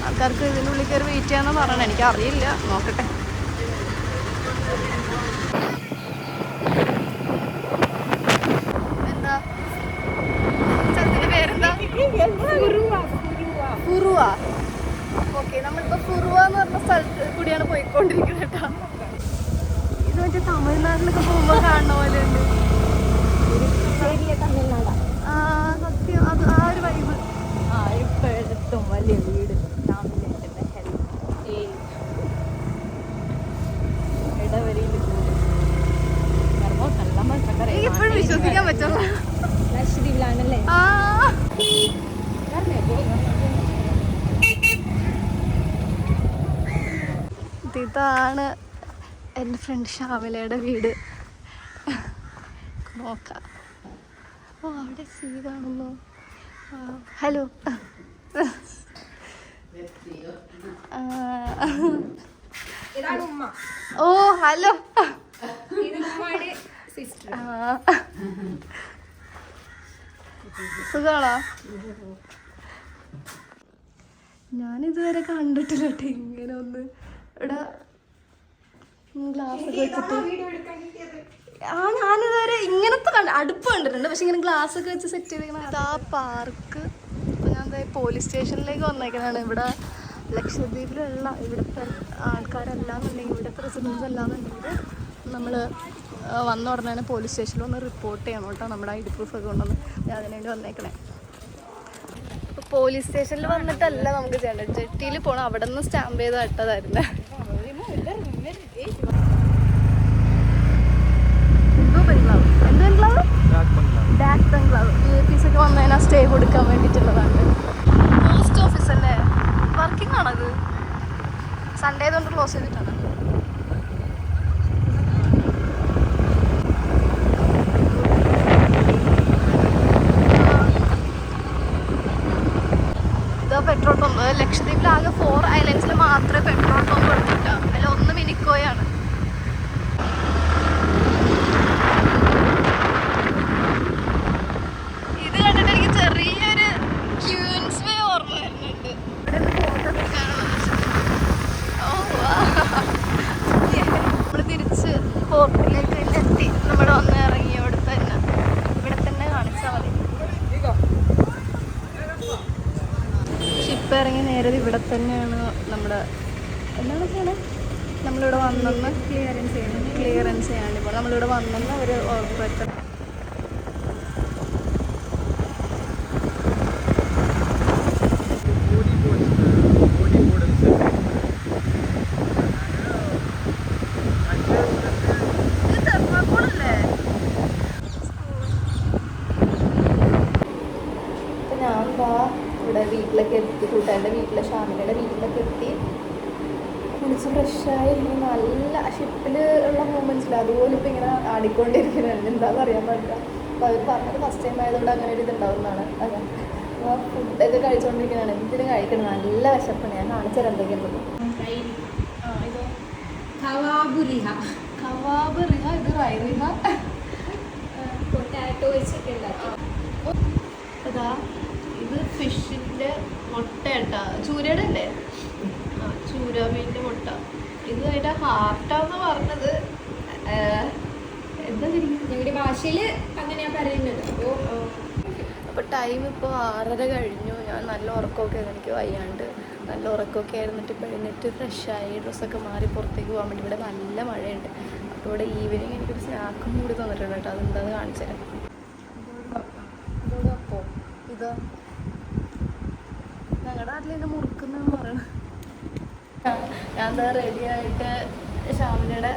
ആൾക്കാർക്ക് ഇതിൻ്റെ ഉള്ളിൽ കയറി വെയിറ്റ് ചെയ്യാന്ന് പറയണേ. എനിക്കറിയില്ല, നോക്കട്ടെ. എന്താ സ്ഥലത്തിൻ്റെ പേരെന്താ? ഫുറുവ. ഓക്കെ, നമ്മളിപ്പോൾ ഫുറുവ എന്ന് പറഞ്ഞ സ്ഥലത്ത് കൂടിയാണ് പോയിക്കൊണ്ടിരിക്കുന്നത് കേട്ടോ. ഇത് മറ്റേ തമിഴ്നാട്ടിലൊക്കെ പോകുമ്പോൾ കാണുന്ന പോലെ ഉണ്ട്. ആ സത്യം, അത് ആ ഒരു വൈബ്. ഇപ്പോഴത്തും വലിയ വീട് ഇപ്പോഴും വിശ്വസിക്കാൻ പറ്റുമോ? ലക്ഷദ്വീപിലാണല്ലേ? ഇതാണ് എൻ്റെ ഫ്രണ്ട് ഷാമിലയുടെ വീട്. നോക്കാം. ഓ അവിടെ സീ കാണുന്നു. ഹലോ. ഓ ഹലോ. സുഖാണോ? ഞാനിതുവരെ കണ്ടിട്ടില്ല കേട്ടോ ഇങ്ങനെ ഒന്ന്. ഇവിടെ ഗ്ലാസ് ഒക്കെ വെച്ചിട്ട് ഞാനിതുവരെ ഇങ്ങനത്തെ അടുപ്പ് കണ്ടിട്ടുണ്ട്, പക്ഷെ ഇങ്ങനെ ഗ്ലാസ് ഒക്കെ വെച്ച് സെറ്റ് ചെയ്തിരിക്കുന്നത്. ആ പാർക്ക്. ഇപ്പം ഞാൻ പോലീസ് സ്റ്റേഷനിലേക്ക് വന്നേക്കുന്നതാണ്. ഇവിടെ ലക്ഷദ്വീപിലുള്ള ഇവിടുത്തെ ആൾക്കാരെല്ലാം എന്നുണ്ടെങ്കിൽ, ഇവിടുത്തെ റെസിഡൻസ് എല്ലാം എന്നുണ്ടെങ്കിൽ നമ്മൾ വന്ന ഉടനെ തന്നെ പോലീസ് സ്റ്റേഷനിൽ ഒന്ന് റിപ്പോർട്ട് ചെയ്യണം കേട്ടോ, നമ്മുടെ ഐ ഡി പ്രൂഫ് ഒക്കെ കൊണ്ടുവന്ന്. ഞാൻ അതിനുവേണ്ടി വന്നേക്കണേ. ഇപ്പോൾ പോലീസ് സ്റ്റേഷനിൽ വന്നിട്ടല്ല നമുക്ക് ചെയ്യേണ്ടത്, ജെട്ടിയിൽ പോകണം. അവിടെ നിന്ന് സ്റ്റാമ്പ് ചെയ്ത് ഇട്ടതായിരുന്നു. എന്ത് ബംഗ്ലാവ്? ഡാക് ബംഗ്ലാവ്. VIP ഒക്കെ വന്നതിനാ സ്റ്റേ കൊടുക്കാൻ വേണ്ടിയിട്ടുള്ളതാണ്. ആയതുകൊണ്ട് ക്ലോസ് ചെയ്തിട്ടാണ്. ഇതാ പെട്രോൾ പമ്പ്. ലക്ഷദ്വീപിലാകെ 4 ഐലൻഡ്സിൽ മാത്രമേ പെട്രോൾ പമ്പ് എടുത്തിട്ട. അതിൽ ഒന്ന് മിനിക്കോയാണ്. ഇത് കണ്ടിട്ട് എനിക്ക് ചെറിയൊരു ക്യൂൻസ് വേ ഓർമ്മ വരുന്നുണ്ട്. നമ്മൾ തിരിച്ച് ഹോട്ടലിലേക്ക് എത്തി. നമ്മുടെ വന്ന് ഇറങ്ങി ഇവിടെ തന്നെ കാണിച്ചാൽ മതി. ഷിപ്പ് ഇറങ്ങി നേരെ ഇവിടെ തന്നെയാണ് നമ്മുടെ എന്താണ് നമ്മളിവിടെ വന്നെന്ന് ക്ലിയറൻസ് ചെയ്യാണ്ട് ഇപ്പോൾ നമ്മളിവിടെ വന്നെന്ന് ഒരു ഉറപ്പുവരുത്തണം. ഇവിടെ വീട്ടിലൊക്കെ എത്തി, കൂട്ടുകാരുടെ വീട്ടിലെ ഷാമിനയുടെ വീട്ടിലൊക്കെ എത്തി, കുളിച്ച് ഫ്രഷായി. നല്ല ഷിപ്പിൽ ഉള്ള മൂമെൻറ്റ്സിൽ അതുപോലെ ഇപ്പം ഇങ്ങനെ ആടിക്കൊണ്ടിരിക്കുന്നുണ്ട്. എന്താണെന്ന് അറിയാൻ പാടില്ല. അപ്പോൾ അവർ പറഞ്ഞത് ഫസ്റ്റ് ടൈം ആയതുകൊണ്ട് അങ്ങനെ ഒരു ഇതുണ്ടാവുന്നതാണ്. അതെ, അപ്പോൾ ഫുഡൊക്കെ കഴിച്ചുകൊണ്ടിരിക്കുന്നതാണ്. എന്തിനും കഴിക്കണം, നല്ല വിശപ്പാണ്. ഞാൻ കാണിച്ചാൽ എന്തൊക്കെയുണ്ട്. ഇതോ കവാബ് റിഹ, ഇത് റൈറിഹ,
പൊട്ടാറ്റോ വെച്ചിട്ടുണ്ട്.
അതാ ഇത് ഫിഷിൻ്റെ മുട്ട കേട്ടാ, ചൂരയുടെ അല്ലേ? ആ, ചൂരാമീൻ്റെ മുട്ട. ഇത് അതിൻ്റെ ഹാർട്ടാന്ന് പറഞ്ഞത്. എന്താ
ഞങ്ങളുടെ ഭാഷയിൽ അങ്ങനെയാണ് പറയുന്നത്.
അപ്പോൾ ടൈം ഇപ്പോൾ 6:30 കഴിഞ്ഞു. ഞാൻ നല്ല ഉറക്കമൊക്കെ ആയിരുന്നു, എനിക്ക് വയ്യാണ്ട് നല്ല ഉറക്കമൊക്കെ ആയിരുന്നിട്ട് ഇപ്പോൾ എഴുന്നേറ്റ് ഫ്രഷായി ഡ്രസ്സൊക്കെ മാറി പുറത്തേക്ക് പോകാൻ വേണ്ടി. ഇവിടെ നല്ല മഴയുണ്ട്. അപ്പോൾ ഇവിടെ ഈവനിങ് എനിക്കൊരു സ്നാക്കും കൂടി തന്നിട്ടുണ്ട് കേട്ടോ. അതെന്താണെന്ന് കാണിച്ചു തരാം. അപ്പോൾ ഇതോ ഞങ്ങളുടെ നാട്ടിൽ ഇതിൻ്റെ മുറുക്കുന്നെന്ന് പറയണം. ഞാൻ എന്താ റെഡി ആയിട്ട് ഷാമിനയുടെ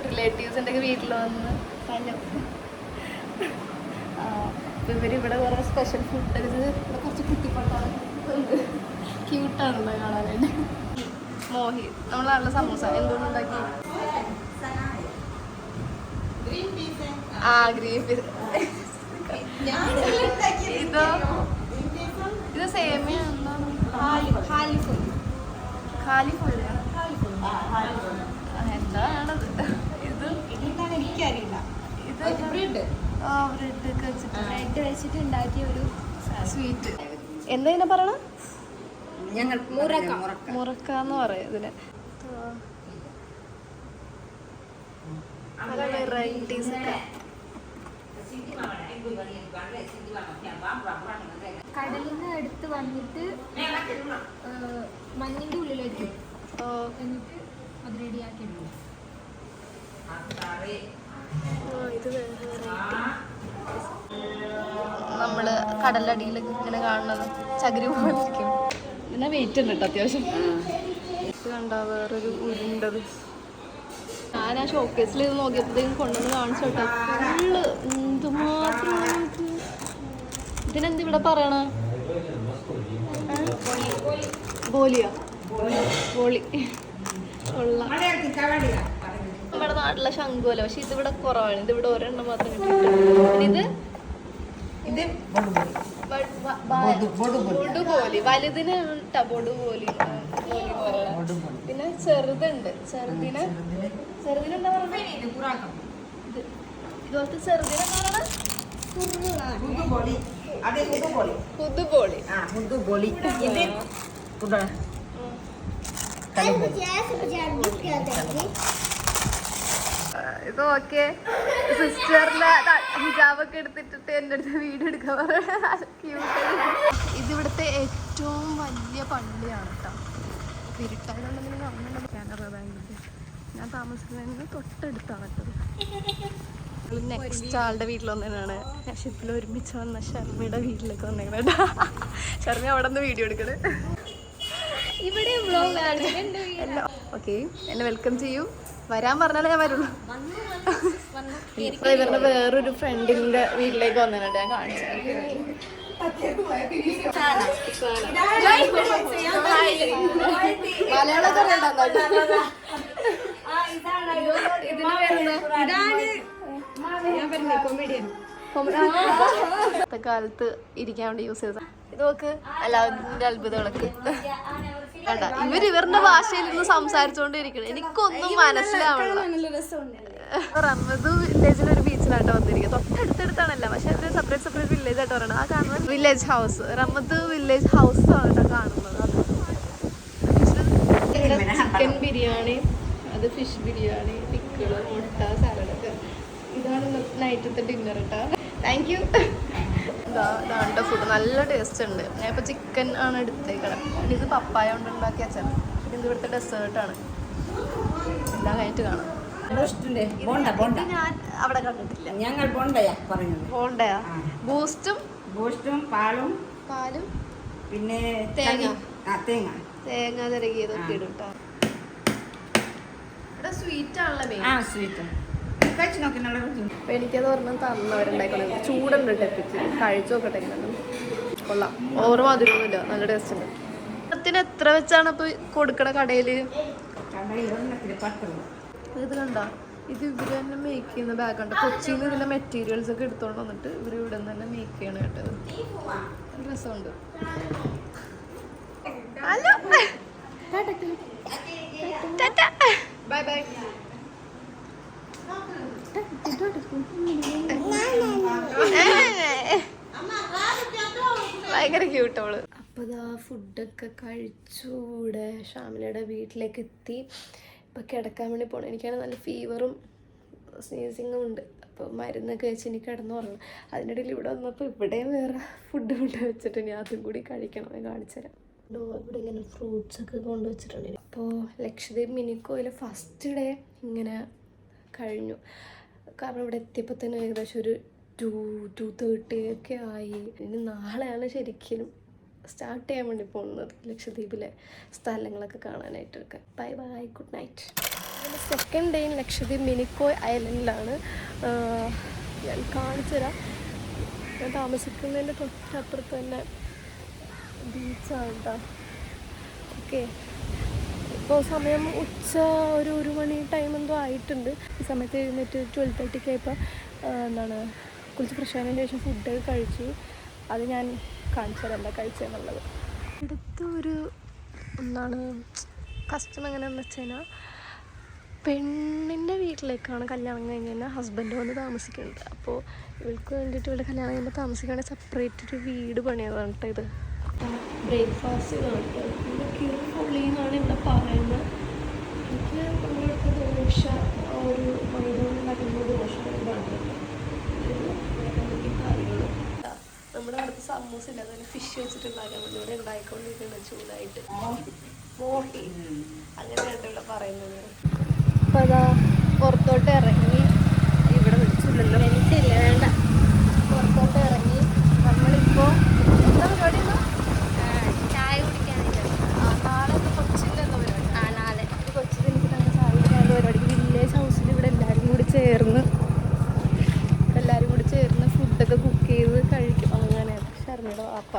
റിലേറ്റീവ്സിൻ്റെ ഒക്കെ വീട്ടിൽ വന്ന് കഴിഞ്ഞു. അപ്പോൾ ഇവരിവിടെ കുറേ സ്പെഷ്യൽ ഫുഡ് ഇവിടെ കുറച്ച് കുട്ടിപ്പട്ടാണ് ക്യൂട്ടാണല്ലോ കാണാനായിട്ട്. മോഹി നമ്മൾ നല്ല സമൂസ എന്തുകൊണ്ടുണ്ടാക്കി? ആ, ഗ്രീൻ പീസ്. ഇതോ ഇത് സേമിയ എന്താണത്? ഇത്
എനിക്കറിയില്ല.
ഇത് ബ്രെഡ്
വെച്ചിട്ട് ഉണ്ടാക്കിയ ഒരു
സ്വീറ്റ്. എന്താ ഇതിനെ പറയണ?
ഞങ്ങൾ
മുറക്കാന്ന് പറയും ഇതിന്. പല വെറൈറ്റീസ് ഒക്കെ.
കടലിൽ നിന്ന് എടുത്ത് വന്നിട്ട് മഞ്ഞിന്റെ ഉള്ളിലേക്ക് എന്നിട്ട് അത് റെഡിയാക്കി എടുക്കും.
ഇത് നമ്മള് കടലടിയിലൊക്കെ ഇങ്ങനെ കാണുന്നത് ചകിരി പോലെ ഇരിക്കും. ഇതിനെ വെയിറ്റ് ഉണ്ട് കേട്ടോ അത്യാവശ്യം. ഇത് കണ്ടാ വേറൊരു ഉരുണ്ടത്. ഞാൻ ആ ഷോക്കേസിൽ ഇത് നോക്കിയപ്പോഴത്തേക്കും കൊണ്ടുവന്ന് കാണിച്ചു കേട്ടോ. ഫുള്ള് എന്തുമാത്രം. ഇതിനെന്ത് ഇവിടെ പറയണ? ബോലിയോ? ബോളി കൊള്ളാം. നമ്മുടെ നാട്ടിലെ ശംഖുവല്ല, പക്ഷെ ഇതിവിടെ കുറവാണ്. ഇതിവിടെ ഒരെണ്ണം മാത്രം കിട്ടിയിട്ടുണ്ട്. ഇത് ബൊടുബോലി, വലുതിന് ബൊടുബോലി. പിന്നെ ചെറുതുണ്ട്. ചെറുതിനെന്താ പറയുന്നത്? ഇതുപോലത്തെ ചെറുതിനെന്താ പറയുന്നത്? കുതുബോളി. ഇത് ഓക്കെ. സിസ്റ്ററിന്റെ ഹിജാബൊക്കെ എടുത്തിട്ടിട്ട് എൻ്റെ അടുത്ത് വീഡിയോ എടുക്കാൻ പറയുന്നത്. ഇതിവിടുത്തെ ഏറ്റവും വലിയ പള്ളിയാണ് കേട്ടോ. തിരുട്ടായിട്ടുണ്ടെങ്കിൽ കാണുന്നുണ്ട്. കാനറ ബാങ്കിൻ്റെ ഞാൻ താമസിക്കുന്നതിന് തൊട്ടടുത്താണ് കേട്ടത്. നെക്സ്റ്റ് ആളുടെ വീട്ടിൽ വന്നതാണ്. ഷിപ്പിൽ ഒരുമിച്ച് വന്ന ഷർമിയുടെ വീട്ടിലേക്ക് വന്നേക്കണം കേട്ടോ. ഷർമി അവിടെ നിന്ന് വീഡിയോ എടുക്കണേ.
ഇവിടെ
എല്ലാം ഓക്കെ. എന്നെ വെൽക്കം ചെയ്യൂ. വരാൻ പറഞ്ഞാലേ ഞാൻ വരുള്ളൂ. ഇപ്പൊ ഇവരുടെ വേറൊരു ഫ്രണ്ടിന്റെ വീട്ടിലേക്ക് വന്നിട്ടുണ്ട്. ഞാൻ കാണിച്ചു. ഇന്നത്തെ കാലത്ത് ഇരിക്കാൻ വേണ്ടി യൂസ് ചെയ്ത ഇത് നോക്ക് അലാവുദ്ദീന്റെ അത്ഭുതങ്ങളൊക്കെ കണ്ട ഇവരുടെ ഭാഷയിൽ നിന്ന് സംസാരിച്ചോണ്ടിരിക്കണം. എനിക്കൊന്നും മനസ്സിലാവണില്ല. റമദു വില്ലേജിലൊരു ബീച്ചിലാട്ടോ വന്നിരിക്കുന്നത്. തൊട്ടടുത്തടുത്താണല്ല, പക്ഷെ അവര് സെപ്പറേറ്റ് വില്ലേജ് ആയിട്ട് പറയണം. ആ കാണുന്നത് വില്ലേജ് ഹൗസ്, റമദു വില്ലേജ് ഹൗസ് ആണ് കേട്ടോ കാണുന്നത്. ചിക്കൻ ബിരിയാണി, അത് ഫിഷ് ബിരിയാണി, പിക്കിള്, മുട്ട, സാലഡൊക്കെ. ഇതാണ് നൈറ്റത്തെ ഡിന്നർ കേട്ടോ. Thank you. ഇതാണ്ട ഫുഡ് നല്ല ടേസ്റ്റ് ഉണ്ട്. ഞാൻ ഇപ്പോൾ ചിക്കൻ ആണ് എടുത്തേക്കണം. ഇത് പപ്പായ കൊണ്ട് ഉണ്ടാക്കിയ അച്ഛൻ. പിന്നെ ഇത് ഇവിടുത്തെ ഡെസേർട്ടാണ്. എല്ലാം കഴിഞ്ഞിട്ട് കാണാം. ഞാൻ അവിടെ കണ്ടിട്ടില്ല.
ഞങ്ങൾ ബോണ്ടയാ പറയുന്നത്.
ബോണ്ടയാ? ബൂസ്റ്റും പാലും പിന്നെ തേങ്ങ തിരകിയതൊക്കെ ഇടും കേട്ടോ. ഇവിടെ സ്വീറ്റ് ആണല്ലോ മെയിൻ.
സ്വീറ്റ്
അപ്പൊ എനിക്കത് ഒരെണ്ണം തന്നവരുണ്ടായിക്കൊള്ളു. ചൂടുണ്ട് ടെപ്പിച്ച് കഴിച്ചു നോക്കട്ടെ. കൊള്ളാം. ഓരോ മധുരമൊന്നുമില്ല, നല്ല ടേസ്റ്റ് ഉണ്ട്. ത്തിന് എത്ര വെച്ചാണ് ഇപ്പൊ കൊടുക്കണ കടയില്? ഇത് കണ്ട, ഇത് ഇവര് തന്നെ മേക്ക് ചെയ്യുന്ന ബാഗ് ഉണ്ട്. കൊച്ചിയിൽ നിന്ന് ഇതിന്റെ മെറ്റീരിയൽസ് ഒക്കെ എടുത്തോണ്ട് വന്നിട്ട് ഇവര് ഇവിടെ നിന്ന് തന്നെ മേക്ക് ചെയ്യണ കേട്ടത്. രസമുണ്ട്. Bye bye. ഭയങ്കര ക്യൂട്ടോള്. അപ്പോൾ ഇതാ ഫുഡൊക്കെ കഴിച്ചു. ഇവിടെ ഷാമിലയുടെ വീട്ടിലേക്ക് എത്തി. ഇപ്പം കിടക്കാൻ വേണ്ടി പോകണം. എനിക്കാണ് നല്ല ഫീവറും സ്നീസിങ്ങും ഉണ്ട്. അപ്പോൾ മരുന്നൊക്കെ വെച്ച് എനിക്ക് കിടന്നു പറഞ്ഞു. അതിനിടയിൽ ഇവിടെ വന്നപ്പോൾ ഇവിടെയും വേറെ ഫുഡ് വെച്ചിട്ട് ഇനി അതും കൂടി കഴിക്കണം. ഞാൻ കാണിച്ചു തരാം. ഇവിടെ ഇങ്ങനെ ഫ്രൂട്ട്സൊക്കെ കൊണ്ടുവച്ചിട്ടുണ്ട്. അപ്പോൾ ലക്ഷദ്വീപ് മിനിക്കോയിൽ ഫസ്റ്റ് ഡേ ഇങ്ങനെ കഴിഞ്ഞു. കാരണം ഇവിടെ എത്തിയപ്പോൾ തന്നെ ഏകദേശം ഒരു 2:30 ഒക്കെ ആയി. ഇനി നാളെയാണ് ശരിക്കും സ്റ്റാർട്ട് ചെയ്യാൻ വേണ്ടി പോകുന്നത് ലക്ഷദ്വീപിലെ സ്ഥലങ്ങളൊക്കെ കാണാനായിട്ടൊക്കെ. Bye bye, good night. Second day Lakshadweep Minicoy ഐലൻഡിലാണ്. ഞാൻ കാണിച്ചു തരാം. ഞാൻ താമസിക്കുന്നതിൻ്റെ തൊട്ടപ്പുറത്ത് തന്നെ ബീച്ചാണ് കേട്ടോ. ഓക്കെ, ഇപ്പോൾ സമയം ഉച്ച ഒരു മണി ടൈം എന്തോ ആയിട്ടുണ്ട്. ഈ സമയത്ത് എഴുന്നേറ്റ് 12:30 ആയപ്പോൾ എന്താണ് കുളിച്ച് ഫ്രഷ് ആയതിനു ശേഷം ഫുഡൊക്കെ കഴിച്ചു. അത് ഞാൻ കാണിച്ചു തരാം എന്താ കഴിച്ചതെന്നുള്ളത്. അടുത്ത് ഒരു എന്താണ് കസ്റ്റം എങ്ങനെയാണെന്ന് വെച്ച് കഴിഞ്ഞാൽ പെണ്ണിൻ്റെ വീട്ടിലേക്കാണ് കല്യാണം കഴിഞ്ഞ് കഴിഞ്ഞാൽ ഹസ്ബൻഡ് വന്ന് താമസിക്കുന്നത്. അപ്പോൾ ഇവൾക്ക് വേണ്ടിയിട്ട് ഇവിടെ കല്യാണം കഴിയുമ്പോൾ താമസിക്കുകയാണെങ്കിൽ സെപ്പറേറ്റ് ഒരു വീട് പണിയതാണ് കേട്ടോ ഇത്. ബ്രേക്ക്ഫാസ്റ്റ് പൊള്ളിയെന്നാണ് ഇവിടെ പറയുന്നത്. എനിക്ക് നമ്മൾക്ക് ദോശ ഒരു മൈദ ഉണ്ടാക്കുന്ന ദോശ ഇതാണ്. നമ്മുടെ അടുത്ത് സമൂസ ഇല്ല, അതുപോലെ ഫിഷ് വെച്ചിട്ടുണ്ടാക്കാൻ വേണ്ടി ഇവിടെ ഉണ്ടായിക്കൊണ്ടിരിക്കുന്നത് ചൂടായിട്ട്. മോഹി അങ്ങനെയായിട്ട് ഇവിടെ പറയുന്നത്. അപ്പം അതാ പുറത്തോട്ട് ഇറങ്ങി. ഇവിടെ വിളിച്ചില്ലല്ലോ, എനിക്കില്ല വേണ്ട. പുറത്തോട്ട് ഇറങ്ങി നമ്മളിപ്പോൾ എന്താ പരിപാടി? ചായ കുടിക്കാനില്ല. നാളെ കൊച്ചിയിലെന്തോ പരിപാടി? നാളെ കൊച്ചിയിൽ എനിക്ക് തന്നെ ചായ കുടിക്കാനുള്ള പരിപാടിക്ക് വില്ലേജ് ഹൗസിൽ ഇവിടെ എല്ലാവരും കൂടി ചേർന്ന് ഫുഡൊക്കെ കുക്ക് ചെയ്ത് കഴിക്കും. അങ്ങനെ ശർമ്മയുടെ വാപ്പ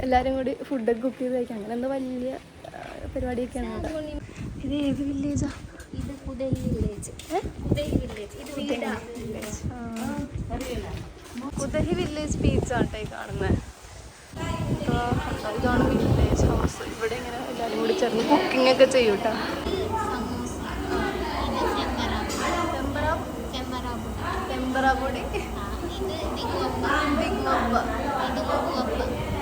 എല്ലാവരും കൂടി ഫുഡൊക്കെ കുക്ക് ചെയ്ത് കഴിക്കും. അങ്ങനെ എന്തോ വലിയ പരിപാടിയൊക്കെയാണ് ഇവിടെ. ഇത് ഏത് വില്ലേജാ? ഇത് കുതഹി വില്ലേജ്. കുതഹി വില്ലേജ് ബീച്ചാണ് കേട്ടോ ഈ കാണുന്നത്. ഇതാണ് വില്ലേജ് ഹൗസ്. ഇവിടെ ഇങ്ങനെ എല്ലാവരും കൂടി ചേർന്ന് കുക്കിംഗ് ഒക്കെ ചെയ്യും കേട്ടോ. ചെമ്പറാപ്പൊടി,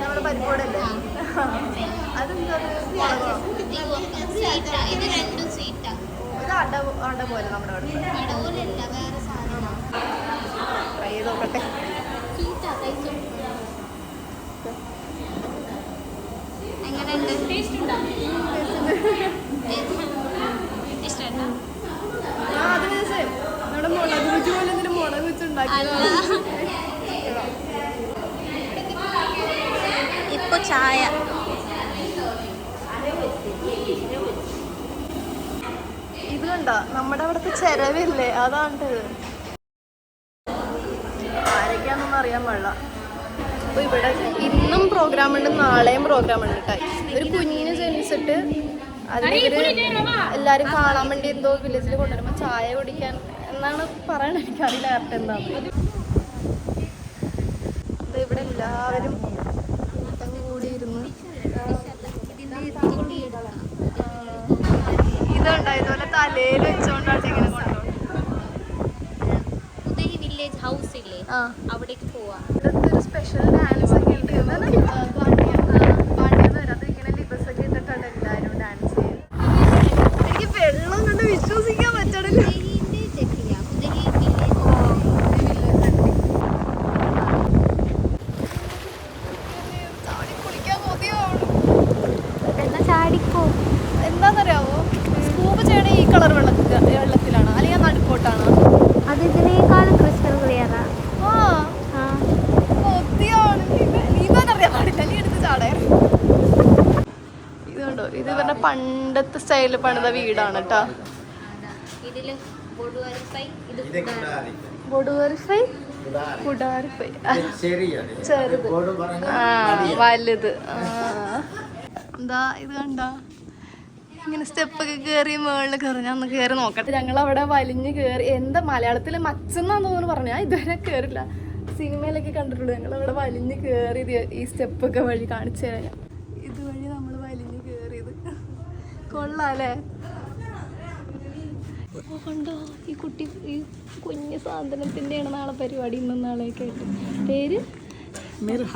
നമ്മുടെ പരിപ്പോടല്ലേ? അതെന്താണ്? ഇത് അട പോലെ നമ്മുടെ അവിടെ ട്രൈ ചെയ്ത് നോക്കട്ടെ. നമ്മുടെ മുളക് വെച്ച് പോലെ എന്തിനും മുളക് വെച്ചുണ്ടാക്കിയതാണ്. ഇപ്പൊ ചായ ഇത് കണ്ടോ? നമ്മുടെ അവിടുത്തെ ചിരവില്ലേ, അതാണ്. അറിയാൻ പാടില്ല. അപ്പോൾ ഇവിടെ ഇന്നും പ്രോഗ്രാം ഉണ്ട്, നാളെയും പ്രോഗ്രാം ഉണ്ട് കേട്ടോ. ഒരു കുഞ്ഞിനെ ജനിച്ചിട്ട് അതിലിവർ എല്ലാവരും കാണാൻ വേണ്ടി എന്തോ വില്ലേജിൽ കൊണ്ടുവരുമ്പോൾ ചായ കുടിക്കാൻ എന്നാണ് പറയണത്, എനിക്കറിയില്ല കറക്റ്റ് എന്താണ്. ഇവിടെ എല്ലാവരും കൂടി ഇരുന്ന് ഇതുണ്ട് ഇതുപോലെ തലയിൽ വെച്ചോണ്ടാണ് ഇങ്ങനെ കൊണ്ടുപോകുന്നത്.
വില്ലേജ് ഹൗസ് ഇല്ലേ, അവിടേക്ക് പോവാ.
ഇവിടുത്തെ ഒരു സ്പെഷ്യൽ ഡാൻസ് ഒക്കെ ഉണ്ട്. അത് ഇങ്ങനെ ലിബസൊക്കെ ഇട്ടിട്ടാണ് എല്ലാവരും ഡാൻസ് ചെയ്യുന്നത്. എനിക്ക് വെള്ളം കണ്ട് വിശ്വസിക്കാൻ പറ്റണില്ല. എന്താന്നറിയാവോ, സ്കൂബ് ചെയ്യണ ഈ കളർ വെള്ളത്തിലാണ് അല്ലെങ്കിൽ നടുക്കോട്ടാണ്.
അത് ഇതിനേക്കാളും ക്രിസ്റ്റൽ ക്ലിയറാ.
ഇത് കണ്ടോ, ഇത് ഇവരുടെ പണ്ടത്തെ സ്റ്റൈലിൽ പണിത വീടാണ് കേട്ടോ. ചെറുത് വലുത്. എന്താ ഇത് കണ്ടോ, ഇങ്ങനെ സ്റ്റെപ്പൊക്കെ കയറി മുകളിൽ കയറി. ഞാൻ ഒന്ന് കയറി നോക്കട്ടെ. ഞങ്ങളവിടെ വലിഞ്ഞ് കയറി. എന്താ മലയാളത്തിൽ മച്ചെന്നാന്ന് തോന്നുന്നു പറഞ്ഞു. ഞാൻ ഇതുവരെ കയറില്ല, സിനിമയിലൊക്കെ കണ്ടിട്ടുള്ളൂ. ഞങ്ങളവിടെ വലിഞ്ഞ് കയറിയത് ഈ സ്റ്റെപ്പൊക്കെ വഴി കാണിച്ചു തരാം ഞാൻ. ഇതുവഴി നമ്മൾ വലിഞ്ഞ് കയറിയത്. കൊള്ളാല്ലേ? കണ്ടോ ഈ കുട്ടി, ഈ കുഞ്ഞു സാധനത്തിൻ്റെയാണ് നാളെ പരിപാടി, ഇന്നും നാളെയൊക്കെ ആയിട്ട്. പേര് നിർഹ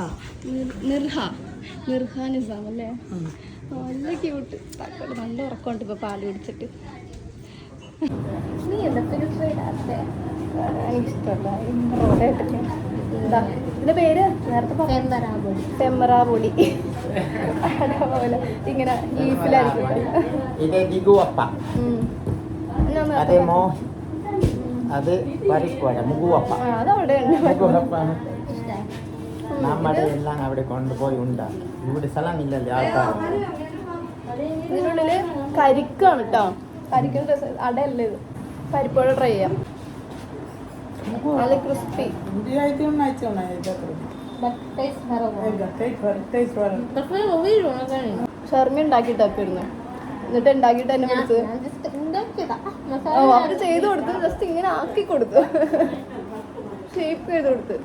നിസാം അല്ലേ? നല്ല ക്യൂട്ട്. തക്കോട് നല്ല ഉറക്കമുണ്ട് ഇപ്പോൾ പാല് കുടിച്ചിട്ട്. നീ എന്തൊക്കെ ഇടാത്തെ? എനിക്കിഷ്ടമല്ല റോഡായിട്ടൊക്കെ. ഇതിന്റെ പേര് നേരത്തെ ചെമ്മറാപൊടി. അതേപോലെ ഇങ്ങനെ ഈഫിലായിരിക്കും. അതവിടെ
എല്ലാം അവിടെ കൊണ്ടുപോയി ഉണ്ടാക്കി. ഇവിടെ സ്ഥലമില്ലല്ലേ ആൾക്കാർ.
ഇതിനുള്ളില് കരിക്കാണ് കേട്ടോ. കരിക്കിന്റെ അടയല്ലേ ഇത്. പരിപ്പോടെ ട്രൈ ചെയ്യാം. നല്ല ക്രിസ്പി. ഷർമി ഉണ്ടാക്കിയിട്ടൊക്കെ ഇരുന്നു. എന്നിട്ട് ഉണ്ടാക്കിയിട്ട് എന്നെ വിളിച്ചത്. അവര് ചെയ്ത് കൊടുത്തു, ജസ്റ്റ് ഇങ്ങനെ ആക്കി കൊടുത്തു, ഷേപ്പ് ചെയ്ത് കൊടുത്ത്.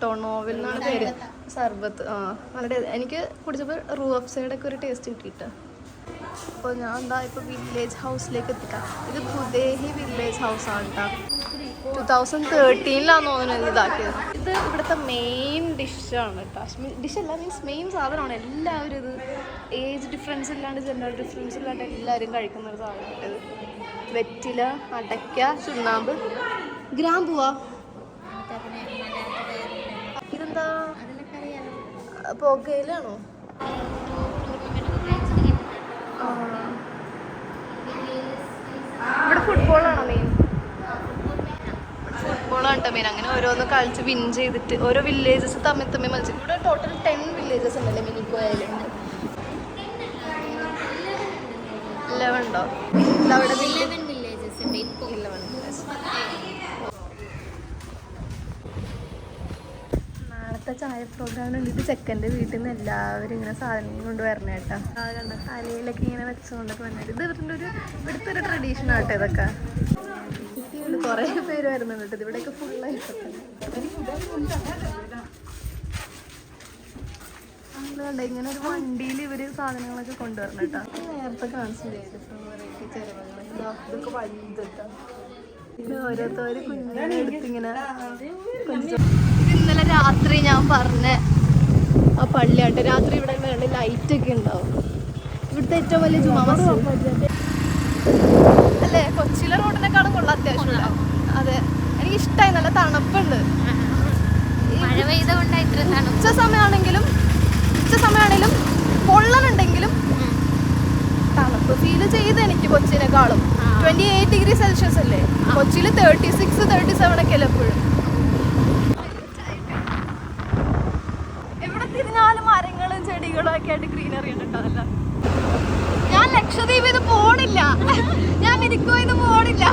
ടൊണോവിൽ എന്നാണ് പേര്. സർബത്ത്. വളരെ എനിക്ക് കുടിച്ചപ്പോൾ റൂ ഓഫ് സൈഡൊക്കെ ഒരു ടേസ്റ്റ് കിട്ടിയിട്ട്. അപ്പോൾ ഞാൻ എന്താ ഇപ്പോൾ വില്ലേജ് ഹൗസിലേക്ക് എത്തിക്കാം. ഇത് ഭുദേഹി വില്ലേജ് ഹൗസാണ് കേട്ടോ. 2013 തോന്നുന്നത് ഇതാക്കിയത്. ഇത് ഇവിടുത്തെ മെയിൻ ഡിഷാണ് കേട്ടോ. ഡിഷല്ല, മീൻസ് മെയിൻ സാധനമാണ്. എല്ലാവരും ഇത് ഏജ് ഡിഫറൻസ് ഇല്ലാണ്ട്, ജെൻഡർ ഡിഫറൻസ് ഇല്ലാണ്ട് എല്ലാവരും കഴിക്കുന്ന ഒരു സാധനം. ഇത് വെറ്റില, അടയ്ക്ക, ചുണ്ണാമ്പ്, ഗ്രാമ്പുവാ. ഇതെന്താ പുകയിലാണോ? ഇവിടെ ഫുട്ബോളാണോ മെയിൻ? ഫുട്ബോളാണ് കേട്ടോ മെയിൻ. അങ്ങനെ ഓരോന്ന് കളിച്ച് വിൻ ചെയ്തിട്ട് ഓരോ വില്ലേജസ് തമ്മിൽ മത്സരം. ഇവിടെ ടോട്ടൽ 10 വില്ലേജസ് ഉണ്ടല്ലേ മിനിക്കോയിലുണ്ട്. 11 ഉണ്ടോ? അവിടെ
11 വില്ലേജസ് ഉണ്ട് ഇപ്പോൾ.
11 വില്ലേജസ്. നാളത്തെ ചായ പ്രോഗ്രാമിന് വേണ്ടിയിട്ട് ചെക്കൻ്റെ വീട്ടിൽ നിന്ന് എല്ലാവരും ഇങ്ങനെ സാധനം കൊണ്ട് വരണ കേട്ടോ. കണ്ട തലയിലൊക്കെ ഇങ്ങനെ വെച്ചുകൊണ്ടൊക്കെ വന്നത്. ഇത് ഇവിടുത്തെ ഒരു ട്രഡീഷൻ ആട്ടോ ഇതൊക്കെ. കുറേ പേര് വരുന്നുണ്ട് കേട്ടോ. ഇവിടെയൊക്കെ ഫുള്ളായിട്ടൊക്കെ കണ്ട ഇങ്ങനെ ഒരു വണ്ടിയിൽ ഇവര് സാധനങ്ങളൊക്കെ കൊണ്ടുവരണം കേട്ടോ. നേരത്തെ കാണിച്ചില്ലേ വെറൈറ്റി ചെലവുകൾ. ഇതൊക്കെ വലുതിട്ടോ. ഇത് ഓരോരുത്തർ കുഞ്ഞിനെ എടുത്തിങ്ങനെ. ഇത് ഇന്നലെ രാത്രി ഞാൻ പറഞ്ഞ ആ പള്ളിയാട്ടെ. രാത്രി ഇവിടെ വേണ്ട ലൈറ്റൊക്കെ ഉണ്ടാവും. ഇവിടുത്തെ ഏറ്റവും വലിയ ജുമാ മസ്ജിദ് അല്ലേ? കൊച്ചിയിലെ റോഡിനെക്കാളും കൊള്ളാം അത്യാവശ്യം. അതെ, എനിക്ക് ഇഷ്ടമായി. നല്ല തണുപ്പുണ്ട്. ഉച്ച സമയമാണെങ്കിലും പൊള്ളനുണ്ടെങ്കിലും തണുപ്പ് ഫീല് ചെയ്ത് എനിക്ക് കൊച്ചിനെക്കാളും. 28 ഡിഗ്രി സെൽഷ്യസ് അല്ലേ? കൊച്ചിയിൽ 36, 37 ഒക്കെ അല്ലേ എപ്പോഴും. എവിടെ തിരിഞ്ഞാലും മരങ്ങളും ചെടികളും ഒക്കെ ആയിട്ട് ഗ്രീനറി ഉണ്ട് കേട്ടോ. അതല്ല, ഞാൻ ലക്ഷദ്വീപ് ഇത് പോണില്ല, ഞാൻ മിനിക്കോ ഇത് പോണില്ല.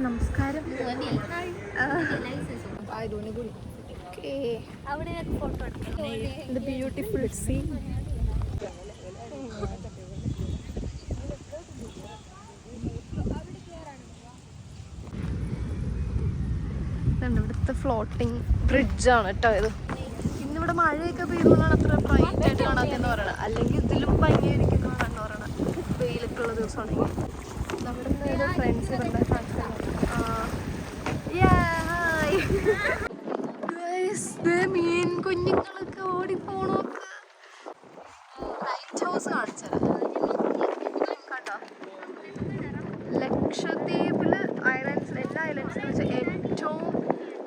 നമസ്കാരം.
അവിടെ ഫോട്ടോ എടുക്കും.
Beautiful sea. ഇവിടുത്തെ ഫ്ലോട്ടിങ് ബ്രിഡ്ജാണ് കേട്ടോ ഇത്. ഇന്നിവിടെ മഴയൊക്കെ പെയ്യുന്നതാണ് അത്ര ബ്രൈറ്റ് ആയിട്ട് കാണാത്തെന്ന് പറയണത്. അല്ലെങ്കിൽ ഇതിലും ഭംഗിയായിരിക്കുന്നതാണ് പറയണത് വെയിലൊക്കെ ഉള്ള ദിവസമാണെങ്കിൽ. നമ്മുടെ ഫ്രണ്ട്സ് മീൻ കുഞ്ഞുങ്ങളൊക്കെ ഓടിപ്പോണോക്ക്. ലൈറ്റ് ഹൗസ് കാണിച്ചത് കണ്ടോ? ലക്ഷദ്വീപില് ഐലൻഡ്സിൽ എല്ലാ ഐലൻഡ്സിലും വെച്ച് ഏറ്റവും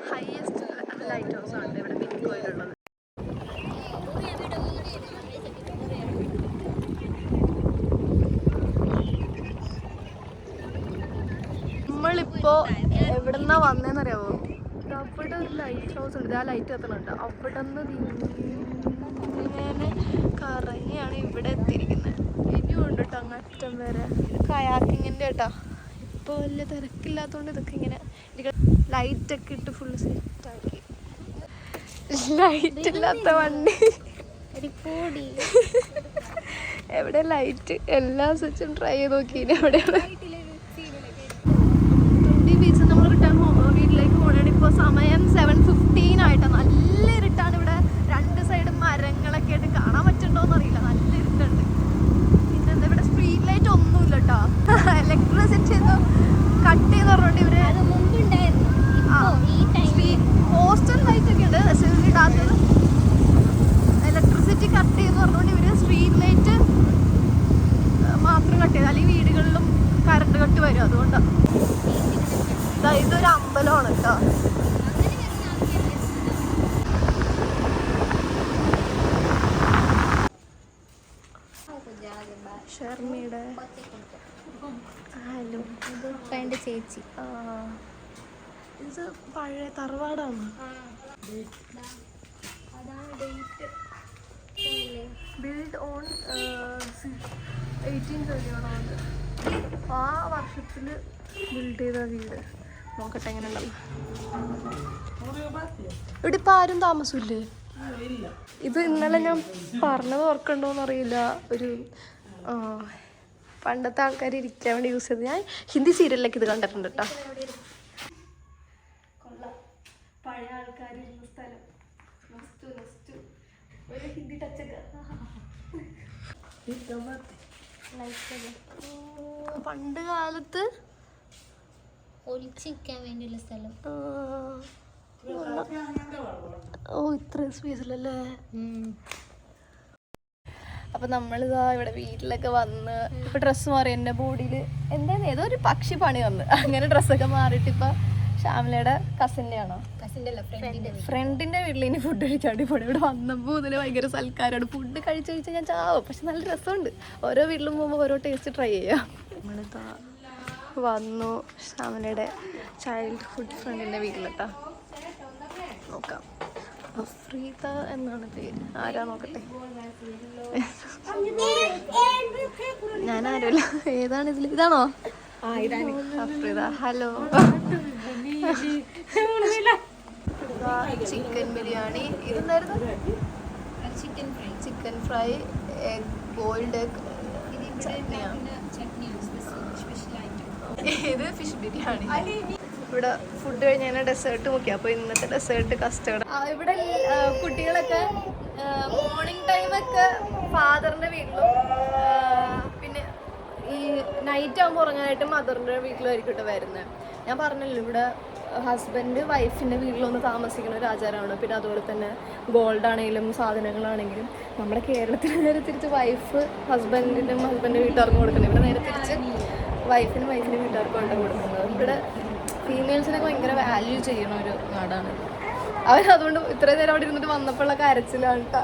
ഹയസ്റ്റ് ലൈറ്റ് ഹൗസ് ആണ് ഇവിടെ മിനിക്കോയിലുള്ളത്. നമ്മളിപ്പോ എവിടെന്നാ വന്നേന്നറിയാവോ? അവിടെ ഒരു ലൈറ്റ് ഹൗസ് ഉണ്ട്. ആ ലൈറ്റ് കത്തണുണ്ട്. അവിടെ നിന്ന് ഇങ്ങനെ കറങ്ങിയാണ് ഇവിടെ എത്തിയിരിക്കുന്നത്. ഇനിയും ഉണ്ട് കേട്ടോ അങ്ങറ്റം വരെ. കയാക്കിങ്ങിൻ്റെ കേട്ടോ. ഇപ്പോൾ വലിയ തിരക്കില്ലാത്തതുകൊണ്ട് ഇതൊക്കെ ഇങ്ങനെ ലൈറ്റൊക്കെ ഇട്ട് ഫുള്ള് സെറ്റാക്കി. ലൈറ്റ് ഇല്ലാത്ത വണ്ടി എവിടെ ലൈറ്റ്? എല്ലാ സ്വിച്ചും ട്രൈ ചെയ്ത് നോക്കി. ഇനി എവിടെയാണ് ബീച്ച്? നമ്മൾ റിട്ടേൺ വീട്ടിലേക്ക് പോകണേ. ഇപ്പോൾ സമയം 7:15 ആയിട്ടാണ്. നല്ല ഇരുട്ടാണ് ഇവിടെ. രണ്ട് സൈഡും മരങ്ങളൊക്കെ ആയിട്ട് കാണാൻ പറ്റുന്നുണ്ടോയെന്ന് അറിയില്ല. നല്ല ഇരുട്ടുണ്ട്. പിന്നെ എന്താ ഇവിടെ സ്ട്രീറ്റ് ലൈറ്റ് ഒന്നുമില്ല കേട്ടോ. ഇലക്ട്രിസിറ്റി ഒന്നും കട്ട് ചെയ്ത് പറഞ്ഞോണ്ട് ഇവര് പോസ്റ്റൽ ലൈറ്റ് ഒക്കെ ഉണ്ട്. പക്ഷേ ഇടാത്തത് ഇലക്ട്രിസിറ്റി കട്ട് ചെയ്ത് പറഞ്ഞുകൊണ്ട് ഇവര് സ്ട്രീറ്റ് ലൈറ്റ് മാത്രം കട്ട് ചെയ്ത്. അല്ലെങ്കിൽ വീടുകളിലും കറണ്ട് കട്ട് വരും. അതുകൊണ്ടാണ്. ഇതൊരു അമ്പലമാണ് കേട്ടോ. ഷർമിയുടെ ഹലോ.
ഇത് ചേച്ചി.
ഇത് പഴയ തറവാടാണ്. ബിൽഡ് ഓൺ 1831 ആ വർഷത്തിൽ ബിൽഡ് ചെയ്ത വീട്. നോക്കട്ടെ എങ്ങനെ ഉണ്ടല്ലോ. ഇവിടെ ഇപ്പം ആരും താമസമില്ലേ? ഇത് ഇന്നലെ ഞാൻ പറഞ്ഞത് ഓർക്കണ്ടോന്ന് അറിയില്ല. ഒരു പണ്ടത്തെ ആൾക്കാർ ഇരിക്കാൻ വേണ്ടി യൂസ് ചെയ്ത്. ഞാൻ ഹിന്ദി സീരിയലിലൊക്കെ ഇത് കണ്ടിട്ടുണ്ട് കേട്ടോ. പഴയ ആൾക്കാരിരുന്ന സ്ഥലം. ഒരു ഹിന്ദി ടച്ചൊക്കെ. പണ്ട് കാലത്ത്
ഒളിച്ചിരിക്കാൻ വേണ്ടിയുള്ള സ്ഥലം.
ഓ ഇത്രയും സ്പേസിലല്ലേ. അപ്പൊ നമ്മളിതാ ഇവിടെ വീട്ടിലൊക്കെ വന്ന് ഇപ്പൊ ഡ്രസ്സ് മാറി. എന്റെ ബോഡിയിൽ എന്തായാലും ഏതോ ഒരു പക്ഷി പണി വന്ന് അങ്ങനെ ഡ്രസ്സൊക്കെ മാറിയിട്ട് ഇപ്പൊ ശ്യാമലയുടെ കസിൻ്റെ ആണോ? ഫ്രണ്ടിന്റെ വീട്ടിൽ ഇനി ഫുഡ് കഴിച്ചാണ്ടി പോയി. ഇവിടെ വന്നപ്പോൾ ഇതിൽ ഭയങ്കര സൽക്കാരമാണ്. ഫുഡ് കഴിച്ചാൽ ഞാൻ ചാവും. പക്ഷെ നല്ല രസമുണ്ട്. ഓരോ വീട്ടിലും പോകുമ്പോൾ ഓരോ ടേസ്റ്റ് ട്രൈ ചെയ്യാം. നമ്മളിതാ വന്നു ശ്യാമലയുടെ ചൈൽഡ്ഹുഡ് ഫ്രണ്ടിന്റെ വീട്ടിലെട്ടാ. നോക്കാം. അഫ്രീത എന്നാണ് പേര്. ആരാ നോക്കട്ടെ. ഞാനാരുമില്ല. ഏതാണ് ഇതിൽ? ഇതാണോ? അഫ്രീത. ഹലോ. ചിക്കൻ ബിരിയാണി. ഇതെന്തായിരുന്നു? Chicken fry, egg boiled egg, ഇത് ഫിഷ് ബിരിയാണി. ഇവിടെ ഫുഡ് കഴിഞ്ഞാൽ ഡെസേർട്ട് നോക്കി. അപ്പോൾ ഇന്നത്തെ ഡെസേർട്ട് കസ്റ്റർഡ്. ഇവിടെ കുട്ടികളൊക്കെ മോർണിംഗ് ടൈമൊക്കെ ഫാദറിൻ്റെ വീട്ടിലും പിന്നെ ഈ നൈറ്റ് ആകുമ്പോൾ ഉറങ്ങാനായിട്ട് മദറിൻ്റെ വീട്ടിലായിരിക്കും കേട്ടോ വരുന്നത്. ഞാൻ പറഞ്ഞല്ലോ ഇവിടെ ഹസ്ബൻഡ് വൈഫിൻ്റെ വീട്ടിലൊന്ന് താമസിക്കുന്ന ഒരു ആചാരമാണ്. പിന്നെ അതുപോലെ തന്നെ ഗോൾഡ് ആണെങ്കിലും സാധനങ്ങളാണെങ്കിലും നമ്മുടെ കേരളത്തിൽ നേരെ തിരിച്ച് വൈഫ് ഹസ്ബൻഡിൻ്റെ വീട്ടുകാർക്ക് കൊടുക്കുന്നത്. ഇവിടെ നേരെ തിരിച്ച് വൈഫിൻ്റെ വീട്ടുകാർക്ക് കൊണ്ട് കൊടുക്കുന്നത്. ഇവിടെ ഫീമെയിൽസിനൊക്കെ ഭയങ്കര വാല്യൂ ചെയ്യുന്ന ഒരു നാടാണ്. അവരതുകൊണ്ട് ഇത്രയും നേരം അവിടെ ഇരുന്നിട്ട് വന്നപ്പോഴുള്ള കരച്ചിലാണ് കേട്ടോ.